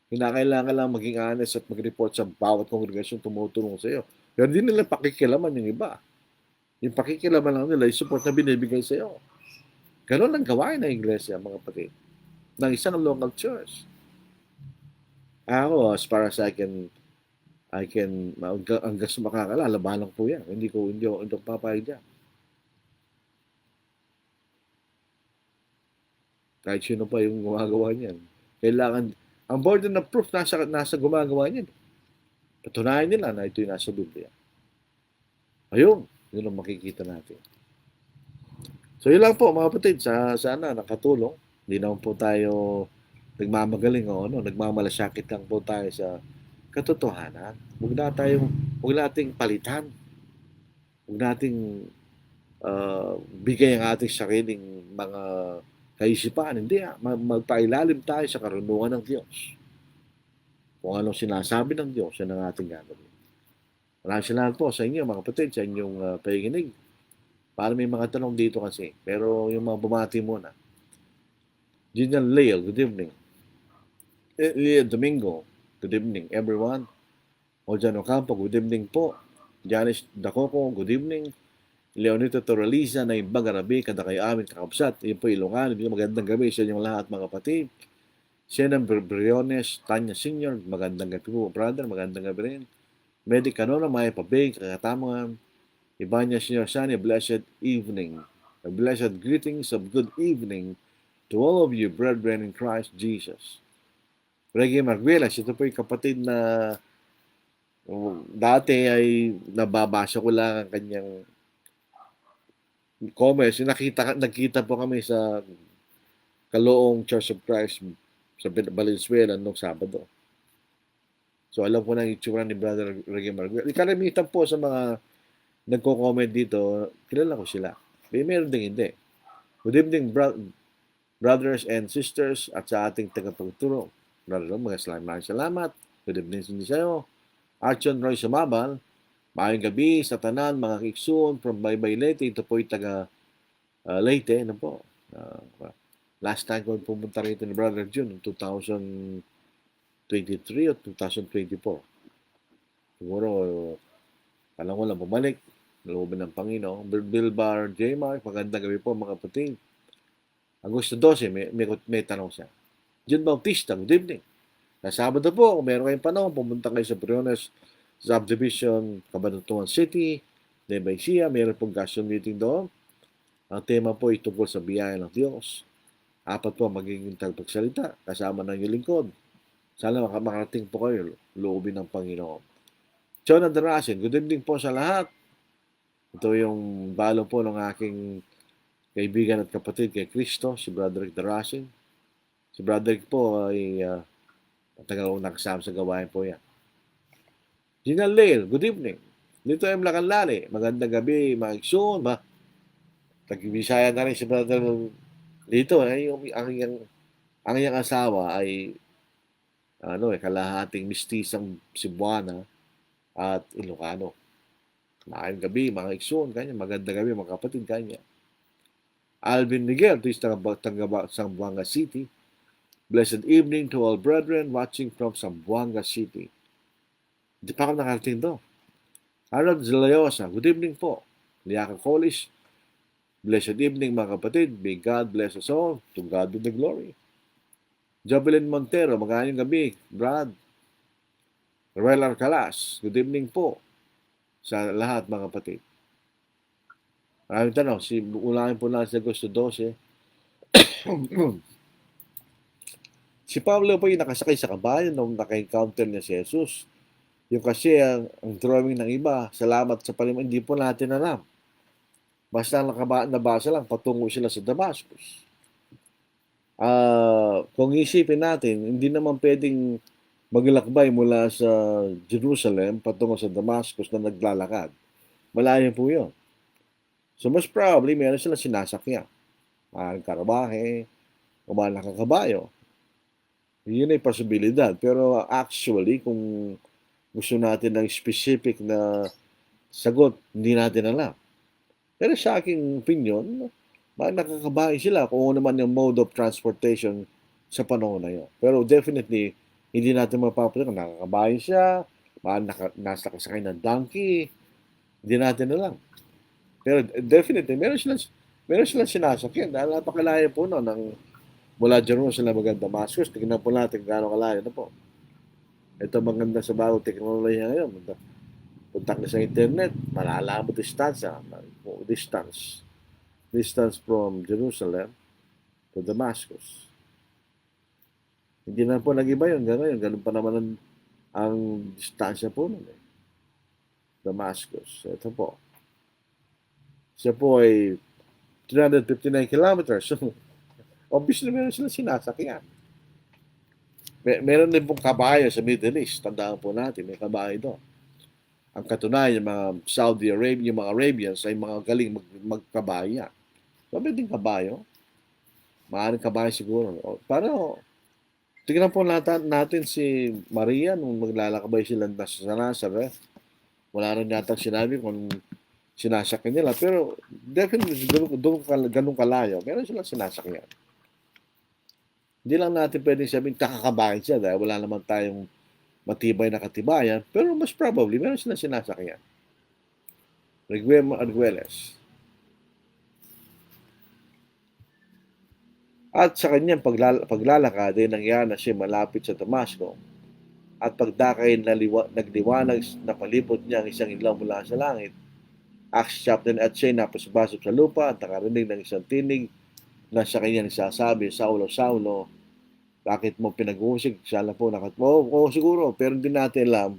Kinakailangan lang maging honest at mag-report sa bawat kongregasyon tumutulong sa iyo. Pero hindi nila pakikilaman yung iba. Yung pakikilaman lang nila, yung support na binibigay sa iyo. Ganon ang gawain ng iglesia, mga kapatid, ng isang local church. Ako, as far as I can, hanggang sa makakala, labanan po yan. Hindi ko papayag dyan. Kahit sino pa yung gumagawa niyan. Kailangan, ang burden of proof nasa gumagawa niyan. Patunayan nila na ito yung nasa Biblia. Ayun, yun ang makikita natin. So yun lang po mga kapatid, sana nakatulong. Hindi naman po tayo nagmamagaling o nagmamalasakit lang po tayo sa katotohanan. Huwag nating palitan. Huwag nating bigay ang ating sariling mga kaisipan. Hindi, magpailalim tayo sa karunungan ng Diyos. Kung anong sinasabi ng Diyos, yan ang ating gagawin. Maraming salamat po sa inyo mga kapatid, sa inyong pakikinig. Para may mga tanong dito kasi. Pero yung mga bumati muna. Ginian Leo, good evening. Leo Domingo, good evening everyone. Ojan Ocampo, good evening po. Janice Dacoco, good evening. Leonito Toraliza na ibang garabi, kada kayo amin kakapsat. Iyon po Ilongano, magandang gabi sa inyong lahat mga kapatid. Sienna Briones, Tanya Senior, magandang gabi po brother, magandang gabi rin. Medic Canona, Maya Pabig, kakatamangan. Ibanya Senior Sani, blessed evening. A blessed greetings of good evening to all of you, brethren in Christ Jesus. Reggie Marguelas, ito po yung kapatid na dati ay nababasa ko lang ang kanyang comments. Nakita po kami sa Kaloong Church of Christ sa Valenzuela noong Sabado. So alam ko na yung itsura ni Brother Reggie Marguelas. Karamitan po sa mga nagko-comment dito, kilala ko sila. May meron din hindi. Good evening, brothers and sisters at sa ating tagapagturo. Brother, mga salamat. Good evening sa iyo. Archon Roy Sumabal, maayong gabi sa tanan, mga kiksun from Baybay Leyte. Ito po yung taga Leyte. Ano po? Last time ko pumunta rito ni Brother June, 2023 o 2024. Siguro, alam ko lang bumalik. Loobin ng Panginoon. Bill Bar, J. Mark, magandang gabi po mga kapatid. Agosto 12, may tanong siya. June Bautista, good evening. Sa Sabado po, kung meron kayong panahon, pumunta kayo sa Briones Subdivision, Cabanatuan City, Nueva Ecija, meron pong gospel meeting doon. Ang tema po ay tungkol sa biyaya ng Diyos. 4 po magiging tagapagsalita, kasama ng inyong lingkod. Sana makarating po kayo, loobin ng Panginoon. Jonah Darasin, good evening po sa lahat. Ito yung balo po ng aking kaibigan at kapatid kay Kristo, si Brother Rick Darasin. Si Brother Rick po ay matagal akong nakasama sa gawain po yan. Gina Lail, good evening. Dito ay Mlacanlali. Magandang gabi, mga iksun. Tagbisaya na rin si Brother dito. Ang iyang asawa ay kalahating mistisang Cebuana at Ilocano. Maayong gabi, mga iksun. Kanya, magandang gabi, mga kapatid kanya. Alvin Miguel, ito is Zamboanga City. Blessed evening to all brethren watching from Zamboanga City. Hindi pa ako nakarating doon. Arnold Zalayosa, good evening po. Liaca College, blessed evening mga kapatid. May God bless us all. To God be the glory. Jovelyn Montero, magandang gabi. Brad. Royal Arcalas, good evening po sa lahat mga kapatid. Maraming tanong. Ulahin po natin sa Agosto 12. Si Pablo po yung nakasakay sa kabayan nung naka-encounter niya si Jesus. Yung kasi ang drawing ng iba, salamat sa paliman, hindi po natin alam. Basta nabasa lang, patungo sila sa Damascus. Kung isipin natin, hindi naman pwedeng maglakbay mula sa Jerusalem patungo sa Damascus na naglalakad. Malayo po yun. So most probably, meron silang sinasakyan. Maaaring karabahe, o mga nakakabayo. Yun ay posibilidad. Pero actually, kung gusto natin ng specific na sagot, hindi natin alam. Pero sa aking opinion, nakakabahay sila kung ano naman yung mode of transportation sa panahon na yun. Pero definitely, hindi natin mapapalitan kung nakakabahay siya, nasa kasakay ng donkey, hindi natin alam. Pero definitely, meron silang sinasakyan. Dahil napakalayo po no, mula Jerusalem hanggang Damascus. Tingnan po natin gaano kalayo na po. Ito maganda sa bagong teknolohiya ngayon. Punta ka sa internet, malalaman mo distance from Jerusalem to Damascus. Hindi na po nag-iba yun. Ganun pa naman ang distansya po nun. Damascus. Ito po. Siya po ay 359 kilometers. So, obviously, meron sila sinasakyan. Meron din pong kabayo sa Middle East. Tandaan po natin, may kabayo doon. Ang katunayan, yung mga Saudi Arabia, yung mga Arabians ay mga galing magkabayo. So, may din kabayo. Maaaring kabayo siguro. Pero, tingnan po natin si Maria nung maglalakbay sila sa Nazareth. Wala rin yata sinabi kung sinasakyan nila. Pero, definitely, ganun kalayo. Meron silang sinasakyan. Hindi lang natin pwedeng sabihin kakakabayan siya dahil wala naman tayong matibay na katibayan. Pero mas probably, meron silang sinasakyan. Reguemo Arguelles. At sa kanyang paglalakad ay nangyari na siya malapit sa Damasco. At pagdakay nagliwanag na palibot niya ang isang ilaw mula sa langit. Acts chapter 9 at siya napasabasok sa lupa at nakarinig ng isang tinig na sa kanya nagsasabi, Saulo, Saulo, bakit mo pinag-uusig? Sana po siguro, pero hindi natin alam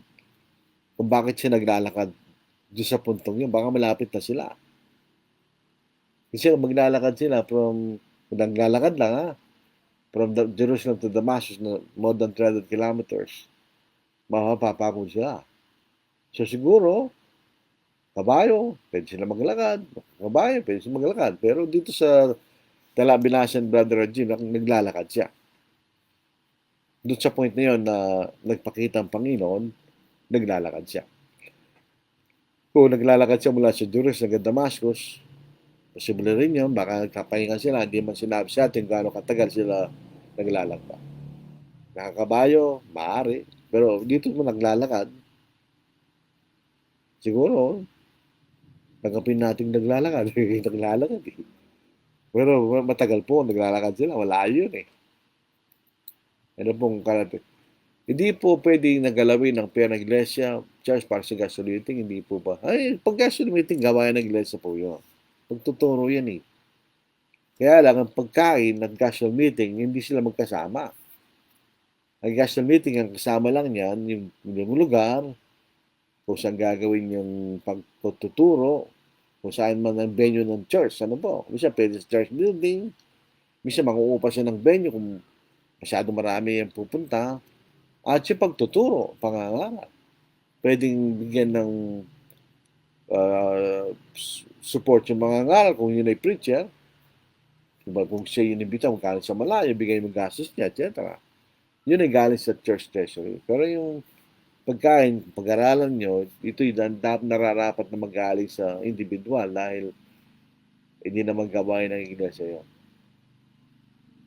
kung bakit siya naglalakad doon sa puntong yun. Baka malapit na sila. Kasi maglalakad sila naglalakad lang from Jerusalem to Damascus na more than 300 kilometers. Mapapagod sila. So siguro, kabayo, pwede sila maglakad. Kabayo, pwede sila maglakad. Pero dito sa Talabinasan, Brother Rajim, naglalakad siya. Doon sa point na yun na nagpakita ang Panginoon, naglalakad siya. Kung naglalakad siya mula sa Jerusalem hanggang Damascus, posible rin yun, baka nagkapahinga sila, hindi man sinabi sa atin gaano katagal sila naglalakad. Nakakabayo, maaari. Pero dito mo naglalakad, siguro, nagkapin natin naglalakad. Naglalakad eh. Pero matagal po, naglalakad sila. Wala yun eh. Ano pong karate? Hindi po pwedeng nagalawin ng pera ng iglesia, church para sa gasoline meeting, hindi po ba? Ay, pag gasoline meeting, gawain ng iglesia po yun. Pagtuturo yan eh. Kaya lang, ang pagkain ng gasoline meeting, hindi sila magkasama. Ang gasoline meeting, ang kasama lang yan, yung lugar, kung saan gagawin yung pagtuturo, kung saan man ang venue ng church. Ano po? Minsan pwede sa church building, minsan mangungupa siya ng venue kung masyado marami yung pupunta. At yung pagtuturo, pangangaral. Pwedeng bigyan ng support yung mga ngaral kung yun ay preacher. Diba, kung siya yung imbita, kung galing sa malayo, bigay mo gastos niya, etc. Yun ay galing sa church treasury. Pero yung pagkain, pag-aralan nyo, ito'y nararapat na magaling sa individual dahil hindi naman gawain ng iglesia yun.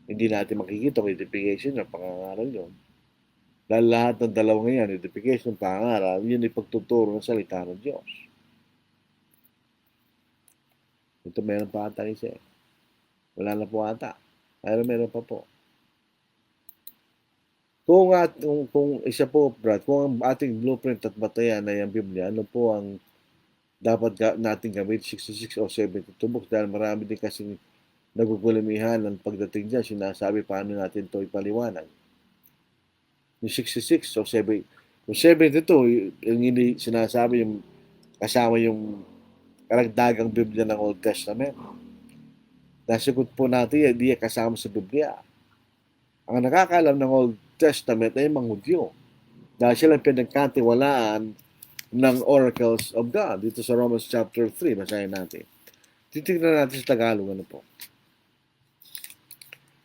Hindi natin makikita kung edification na pangangaral yun. Dahil lahat ng dalawang yan, edification, pangangaral, yun ay pagtuturo ng salita ng Diyos. Ito meron pa ata isa eh. Wala na po ata. Pero meron pa po. Kung isa po, Brad, kung ang ating blueprint at batayan ay ang Biblia, ano po ang dapat natin gawin 66 o 72 books dahil marami din kasing nagugulimihan ng pagdating dyan. Sinasabi paano natin ito ipaliwanag. Yung 66 o 7, yung 72, yung hindi sinasabi yung kasama yung karagdagang Biblia ng Old Testament. Nasagot po natin, hindi kasama sa Biblia. Ang nakakaalam ng Old Testament ay mga Hudyo. Dahil sila pinagkatiwalaan ng oracles of God. Dito sa Romans chapter 3, basahin natin. Titignan natin sa Tagalog, ano po.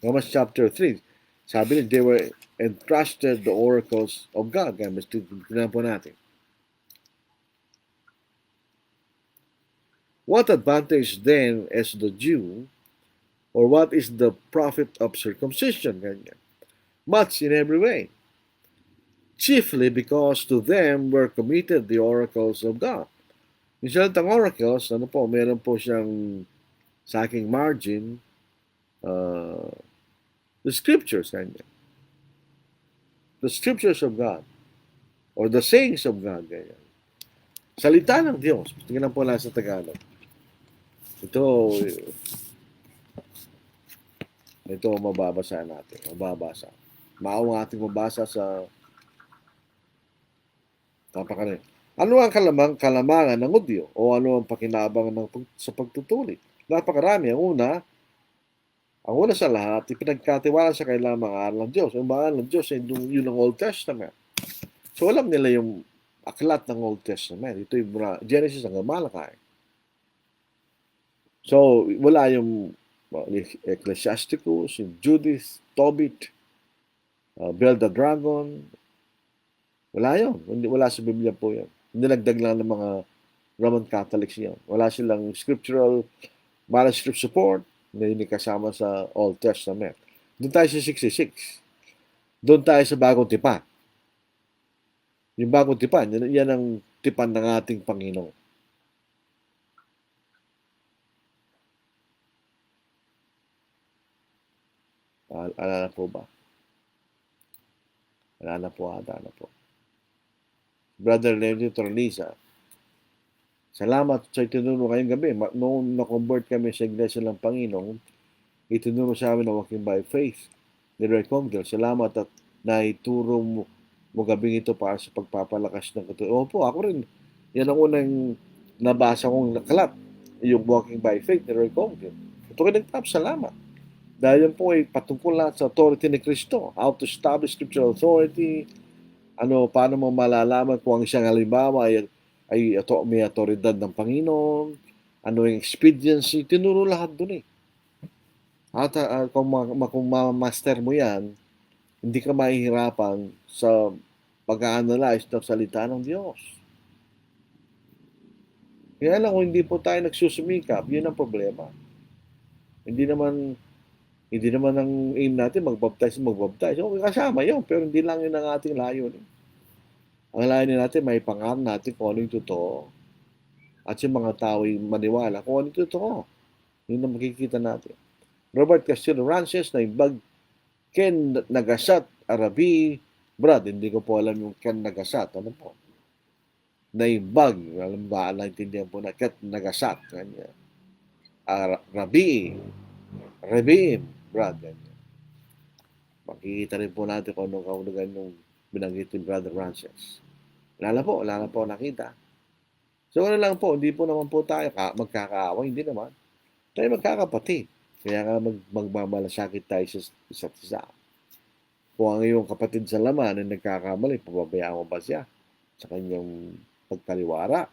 Romans chapter 3, sabi niya, they were entrusted the oracles of God. Kaya mas titignan po natin. What advantage then is the Jew, or what is the profit of circumcision? Ganyan. Much in every way. Chiefly because to them were committed the oracles of God. Yung salitang oracles, ano po, meron po siyang sa aking margin, the scriptures, ganyan. The scriptures of God, or the sayings of God, ganyan. Salita ng Diyos. Tingnan po lang sa Tagalog. Ito mababasa natin. Mababasa. Maawang ating mabasa sa napakanin. Ano ang kalamangan ng Hudyo o ano ang pakinabang sa pagtutulit? Napakarami. Ang una sa lahat, ipinagkatiwala sa kailangan mga aral ng Diyos. Ang mga aral ng Diyos ay yun ang Old Testament. So alam nila yung aklat ng Old Testament. Ito yung Genesis hanggang Malachi. So wala yung Ecclesiasticus, yung Judith, Tobit, Build the Dragon. Wala yun. Wala sa Biblia po yan. Nilagdag lang ng mga Roman Catholics yan. Wala silang scriptural manuscript support na hindi kasama sa Old Testament. Doon tayo sa 66. Doon tayo sa Bagong Tipan. Yung Bagong Tipan, yan ang tipan ng ating Panginoon. Alala po ba? Alala po ata na po. Brother Leonard Tornisa, salamat sa itinuro kayong gabi. Noong na-convert kami sa Iglesia ng Panginoon, itinuro sa amin na walking by faith ni Ray Congdale. Salamat at naituro mo gabing ito para sa pagpapalakas ng katulad. Opo, ako rin. Yan ang unang nabasa kong nakalat. Yung walking by faith ni Ray Congdale. Ito kayo nagtap, salamat. Dahil yan po ay patungkol lahat sa authority ni Kristo. How to establish scriptural authority. Paano mo malalaman kung ang isang halimbawa ay may autoridad ng Panginoon. Ano yung expediency. Tinuro lahat dun eh. At kung ma-master mo yan, hindi ka mahihirapan sa pag-analyze ng salita ng Diyos. Kaya lang kung hindi po tayo nagsusumikap, yun ang problema. Hindi naman ang aim natin magbaptize. Okay, kasama yun, pero hindi lang yun ang ating layunin. Ang layunin natin, may pangaral natin kung ano yung totoo. At yung mga tao ay maniwala kung ano yung totoo. Yun ang makikita natin. Robert Castillo Ranches na ibag Ken Nagasat Arabi. Brad, hindi ko po alam yung Ken Nagasat. Ano po? Naibag. Alam ba, naintindihan po na Ken Nagasat. Arabi. Brad. Makikita rin po natin kung anong kahulugan yung binanggit ni Brother Ranches. Wala na po nakita. So ano lang po, hindi po naman po tayo magkakaaway, hindi naman. Tayo magkakapatid. Kaya nga magmamalasakit tayo sa isa't isa. Kung ang iyong kapatid sa laman ay nagkakamali, pababayaan mo ba siya sa kanyang pagkaliwara?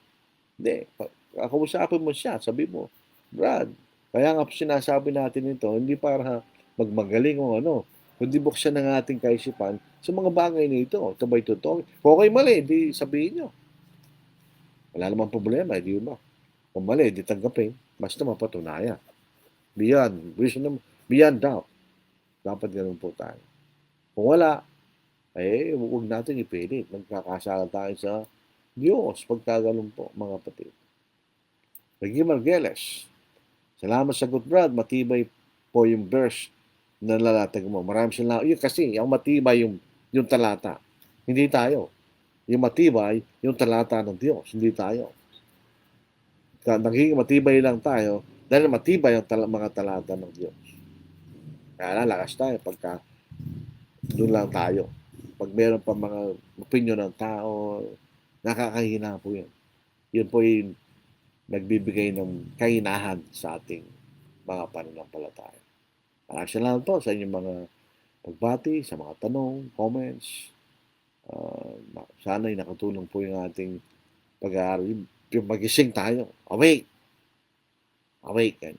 Hindi. Kausapin mo siya, sabi mo, Brad, kaya nga sinasabi natin ito, hindi para magmagaling o ano, kundi buksan ng ating kaisipan sa mga bagay na ito. Ito ba'y totoo? Kung okay mali, di sabihin nyo. Wala namang problema, di ba? Kung mali, di tanggapin. Basta mapatunayan. Beyond doubt. Dapat ganun po tayo. Kung wala, huwag natin ipilit. Magkakasala tayo sa Diyos pagka ganun po, mga kapatid. Reggie Margeles, salamat sa good Brad. Matibay po yung verse na lalatag mo. Maraming salamat. Yun kasi, yung matibay yung talata. Hindi tayo. Yung matibay, yung talata ng Diyos. Hindi tayo. Nagiging matibay lang tayo dahil matibay ang mga talata ng Diyos. Kaya lalakas tayo pagka doon lang tayo. Pag meron pa mga opinion ng tao, nakakahina po yun. Yun po yung nagbibigay ng kahinahan sa ating mga pananampalataya. Maraming salamat po sa inyong mga pagbati, sa mga tanong, comments. Sana'y nakatulong po yung ating pag-aaral. Yung magising tayo. Awake! Awake!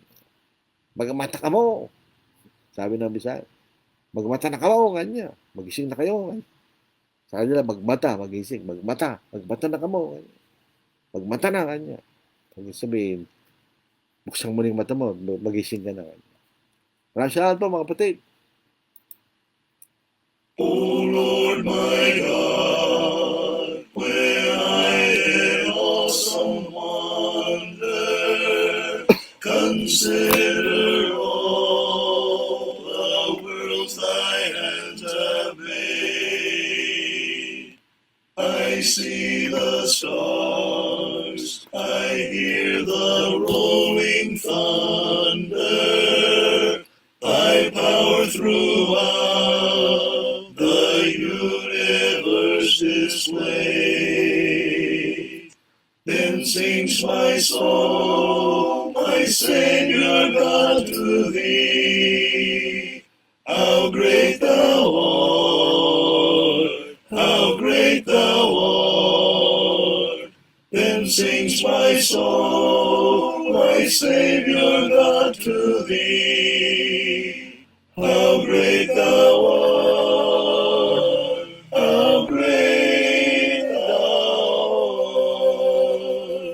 Magmata ka mo! Sabi ng Bisaya. Magmata na kayo, kanya. Magising na kayo. Sabi nila, magmata, magising. Magmata na kamo. Magmata na, kanya. Pag sabihin, buksan mo yung mata mo, magising ka na. Maraming salamat po, mga kapatid. O Lord my God, where I in awesome wonder consider all the worlds thy hands have made. I see the stars, I hear the rolling thunder, thy power throughout the universe displayed. Then sings my soul, my Savior God, to thee. How great thou art, how great thou art. Then sings my soul, my Savior God, to thee. How great thou art, how great thou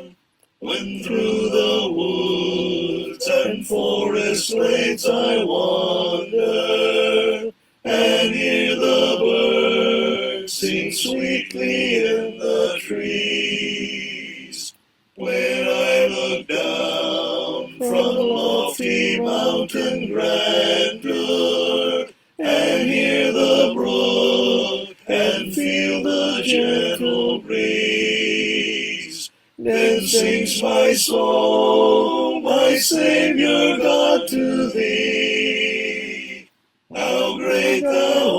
art. When through the woods and forest glades I wander, and hear the birds sing sweetly in the trees. When I look down from lofty mountain grandeur, and hear the brook, and feel the gentle breeze, then sings my soul, my Savior God, to thee. How great thou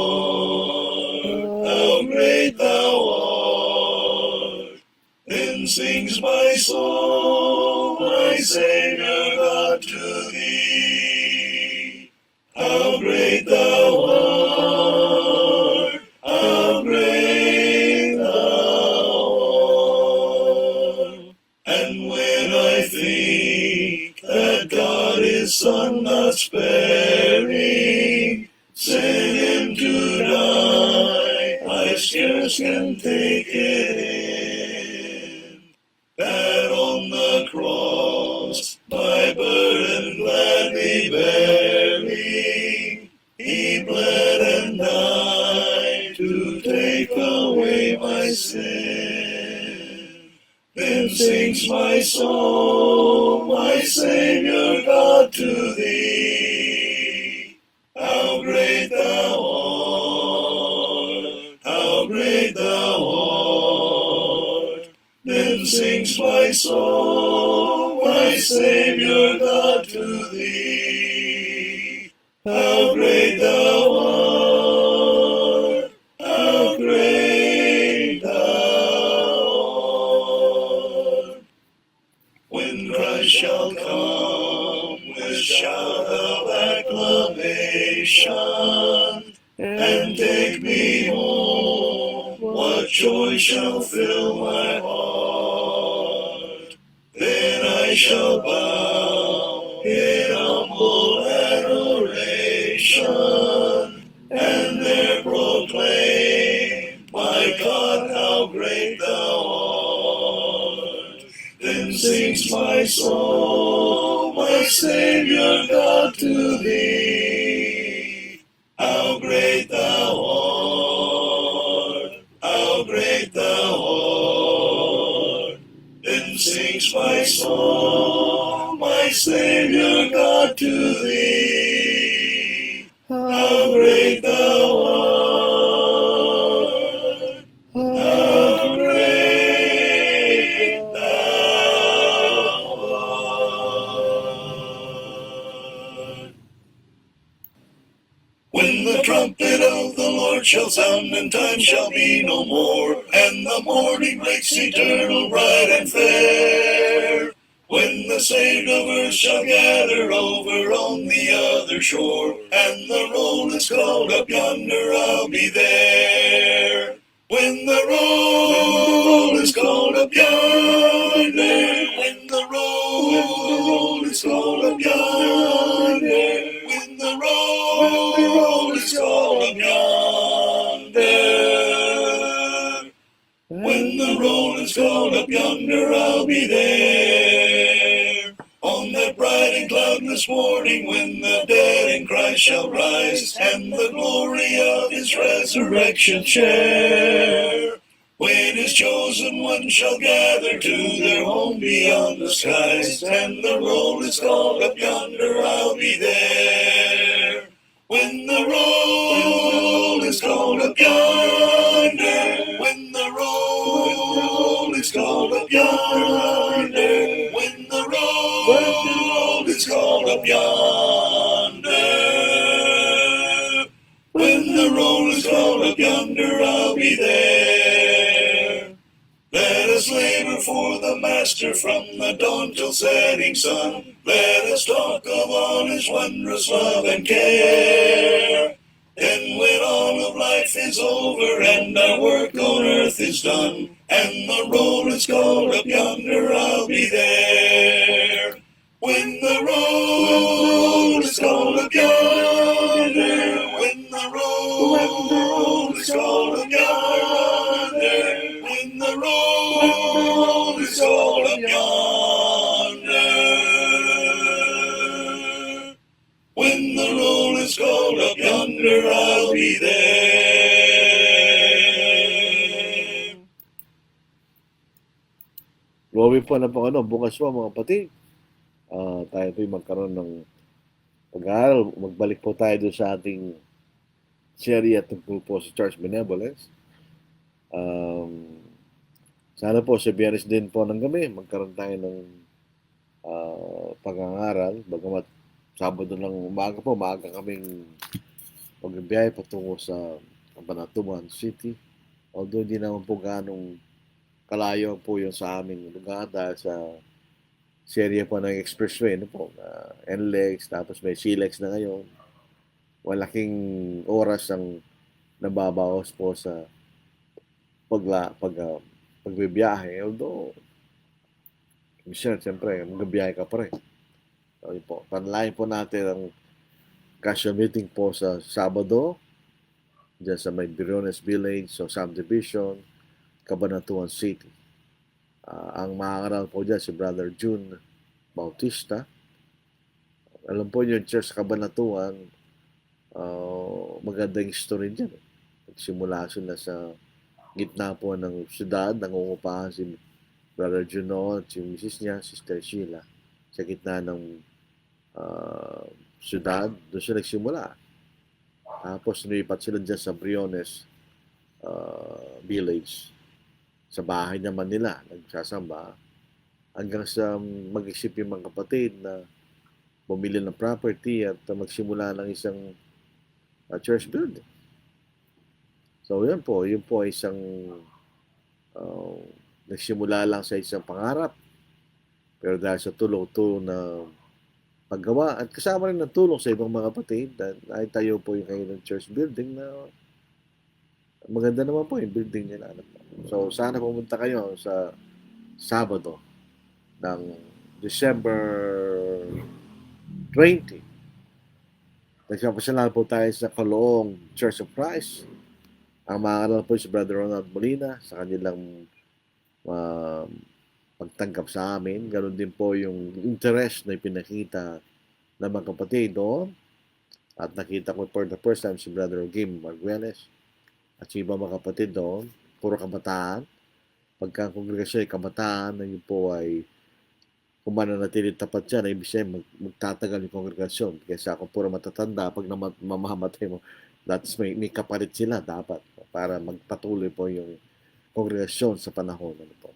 art, how great thou art. Then sings my soul, my Savior God, to thee. How great thou art, how great thou art. And when I think that God his Son not sparing sent him to die, I scarce can take it in. That on the cross, my burden gladly bearing, he bled and died to take away my sin. Then sings my soul, my Savior God, to thee. How great thou art, how great thou art. Then sings my soul, my Savior God, to thee. How great thou art, how great thou art. salvation and take me home. What joy shall fill my heart? Then I shall bow in humble adoration and there proclaim, my God, how great thou art. Then sings my soul, my Savior God, to thee. How great thou art, how great thou art. Then sings my soul, my Savior God, to thee. How great thou art, how great thou art. When the trumpet of the Lord shall sound, and time shall be no more, and the morning breaks eternal, bright and fair. When the saved of earth shall gather over on the other shore, and the roll is called up yonder, I'll be there. When the roll is called up yonder, when the roll is called up yonder, when the roll is called up yonder, when the roll is called up yonder, I'll be there. On that bright and cloudless morning, when the dead in Christ shall rise, and the glory of his resurrection share. When his chosen ones shall gather to their home beyond the skies, and the roll is called up yonder, I'll be there. When the roll is called up yonder, when the roll is called up yonder, when the roll is called up yonder, when the roll is called up yonder, I'll be there. Let us labor for the Master from the dawn till setting sun. Let us talk of all his wondrous love and care. Then when all of life is over and our work on earth is done, and the roll is called up yonder, I'll be there. When the roll is called up yonder, when the roll is called up yonder, when the roll is called up yonder, when the roll is called up yonder, I'll be there. Glory po na po bukas po mga kapatid. Tayo po'y magkaroon ng pag-aaral. Magbalik po tayo doon sa ating serye tungkol po sa Church Benevolence. Sana po sa Biyernes din po ng gabi, magkaroon tayo ng pag-aaral. Bagamat Sabado ng umaga po, maaga kaming magbibiyahe patungo sa Cabanatuan City. Although hindi naman po ganong kalayo po yung sa aming lugar dahil sa serye po ng expressway, NLEX, tapos may CLEX na ngayon. Malaking oras ang nababawas po sa pagbibiyahe. Although, siyempre, magbibiyahe ka pa rin. So, yun po. Panlain po natin ang Casio meeting po sa Sabado, dyan sa may Briones Village, so Subdivision, Cabanatuan City. Ang maaaral po dyan si Brother June Bautista. Alam po yung church sa Cabanatuan, magandang history dyan. Nagsimula sila sa gitna po ng syudad, nangungupahan si Brother June at si Mrs. niya, Sister Sheila, sa gitna ng syudad. Doon sila nagsimula. Tapos lumipat sila dyan sa Briones Village. Sa bahay naman nila, nagsasamba, hanggang sa mag-isip yung mga kapatid na bumili ng property at magsimula ng isang church building. So, yun po ay isang nagsimula lang sa isang pangarap. Pero dahil sa tulong na paggawa at kasama rin ng tulong sa ibang mga kapatid. Ay tayo po yung kayo ng church building na maganda naman po yung building nila. So sana pumunta kayo sa Sabado ng December 20. Nagpapasalamat po tayo sa Kaloong Church of Christ. Ang maaral po si Brother Ronald Molina sa kanilang pagtanggap sa amin. Ganon din po yung interest na ipinakita ng mga kapatid doon. At nakita ko for the first time si Brother Gim Margueles at si iba mga kapatid doon. Puro kabataan. Pagka ang kongregasyon ay kabataan, na yun po ay kung mananatili tapat siya, na ibig sabihin magtatagal yung kongregasyon. Kaya kung puro matatanda, pag mamamatay mo, that's may kapalit sila dapat para magpatuloy po yung kongregasyon sa panahon. Ano po.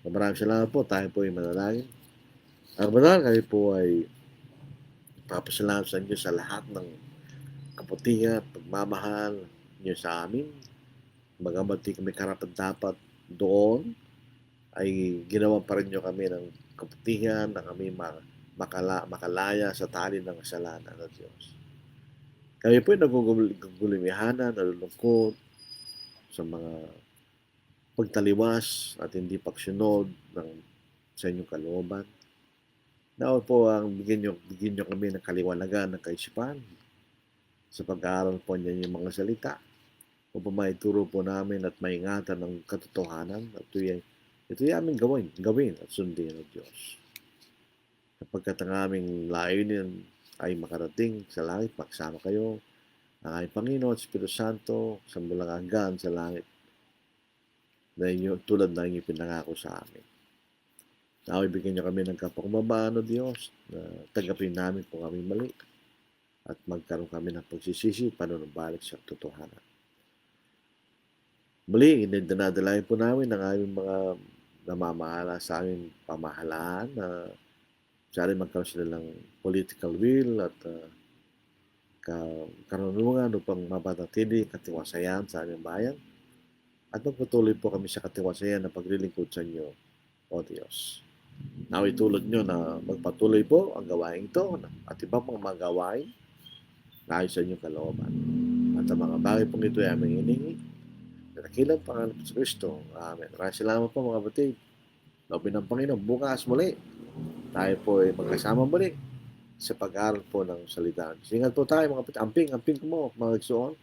Maraming salamat po. Tayo po ay manalangin. Ang manalangin kami po ay papasalamat sa inyo sa lahat ng kabutihan, pagmamahal niyo sa amin. Bagamat di kami karapat-dapat doon, ay ginawa pa rin nyo kami ng kabutihan na kami makalaya sa tali ng kasalanan ng Diyos. Kami po ay nagugulimihanan, nalulungkot sa mga pagtaliwas at hindi pagsunod sa inyong kalooban. Dapat po ang bigyan nyo kami ng kaliwanagan ng kaisipan sa pag-aaral po niya yung mga salita upang maituro po namin at maingatan ng katotohanan at ito yung aming gawin at sundin ng Diyos. Kapagkat ang aming layunin ay makarating sa langit, magsama kayo ang aming Panginoon at Espiritu Santo sa mulang hanggan sa langit na inyo, tulad na inyong pinangako sa amin. Naway bigyan niyo kami ng kapakumbabaan o Diyos na tagapin namin kung kami mali at magkaroon kami ng pagsisisi panunumbalik sa katotohanan. Muli, dinadalayan po namin ang aming mga namamahala sa aming pamahalaan na sana magkaroon sila ng political will at karunungan upang mapatatili katiwasayan sa aming bayan at magpatuloy po kami sa katiwasayan na paglilingkod sa inyo, O Diyos. Naway tulad nyo na magpatuloy po ang gawain ito at iba pang mga gawain na ayon sa inyong kalooban. At ang mga bagay pong ito ay aming hiningi sa dakilang pangalan sa Kristo. Amen. Maraming salamat po mga kapatid. Lobin ng Panginoon. Bukas muli, tayo po ay magkasama muli sa pag-aaral po ng salita. Singat po tayo mga kapatid. Amping ko mo mga nagsuon.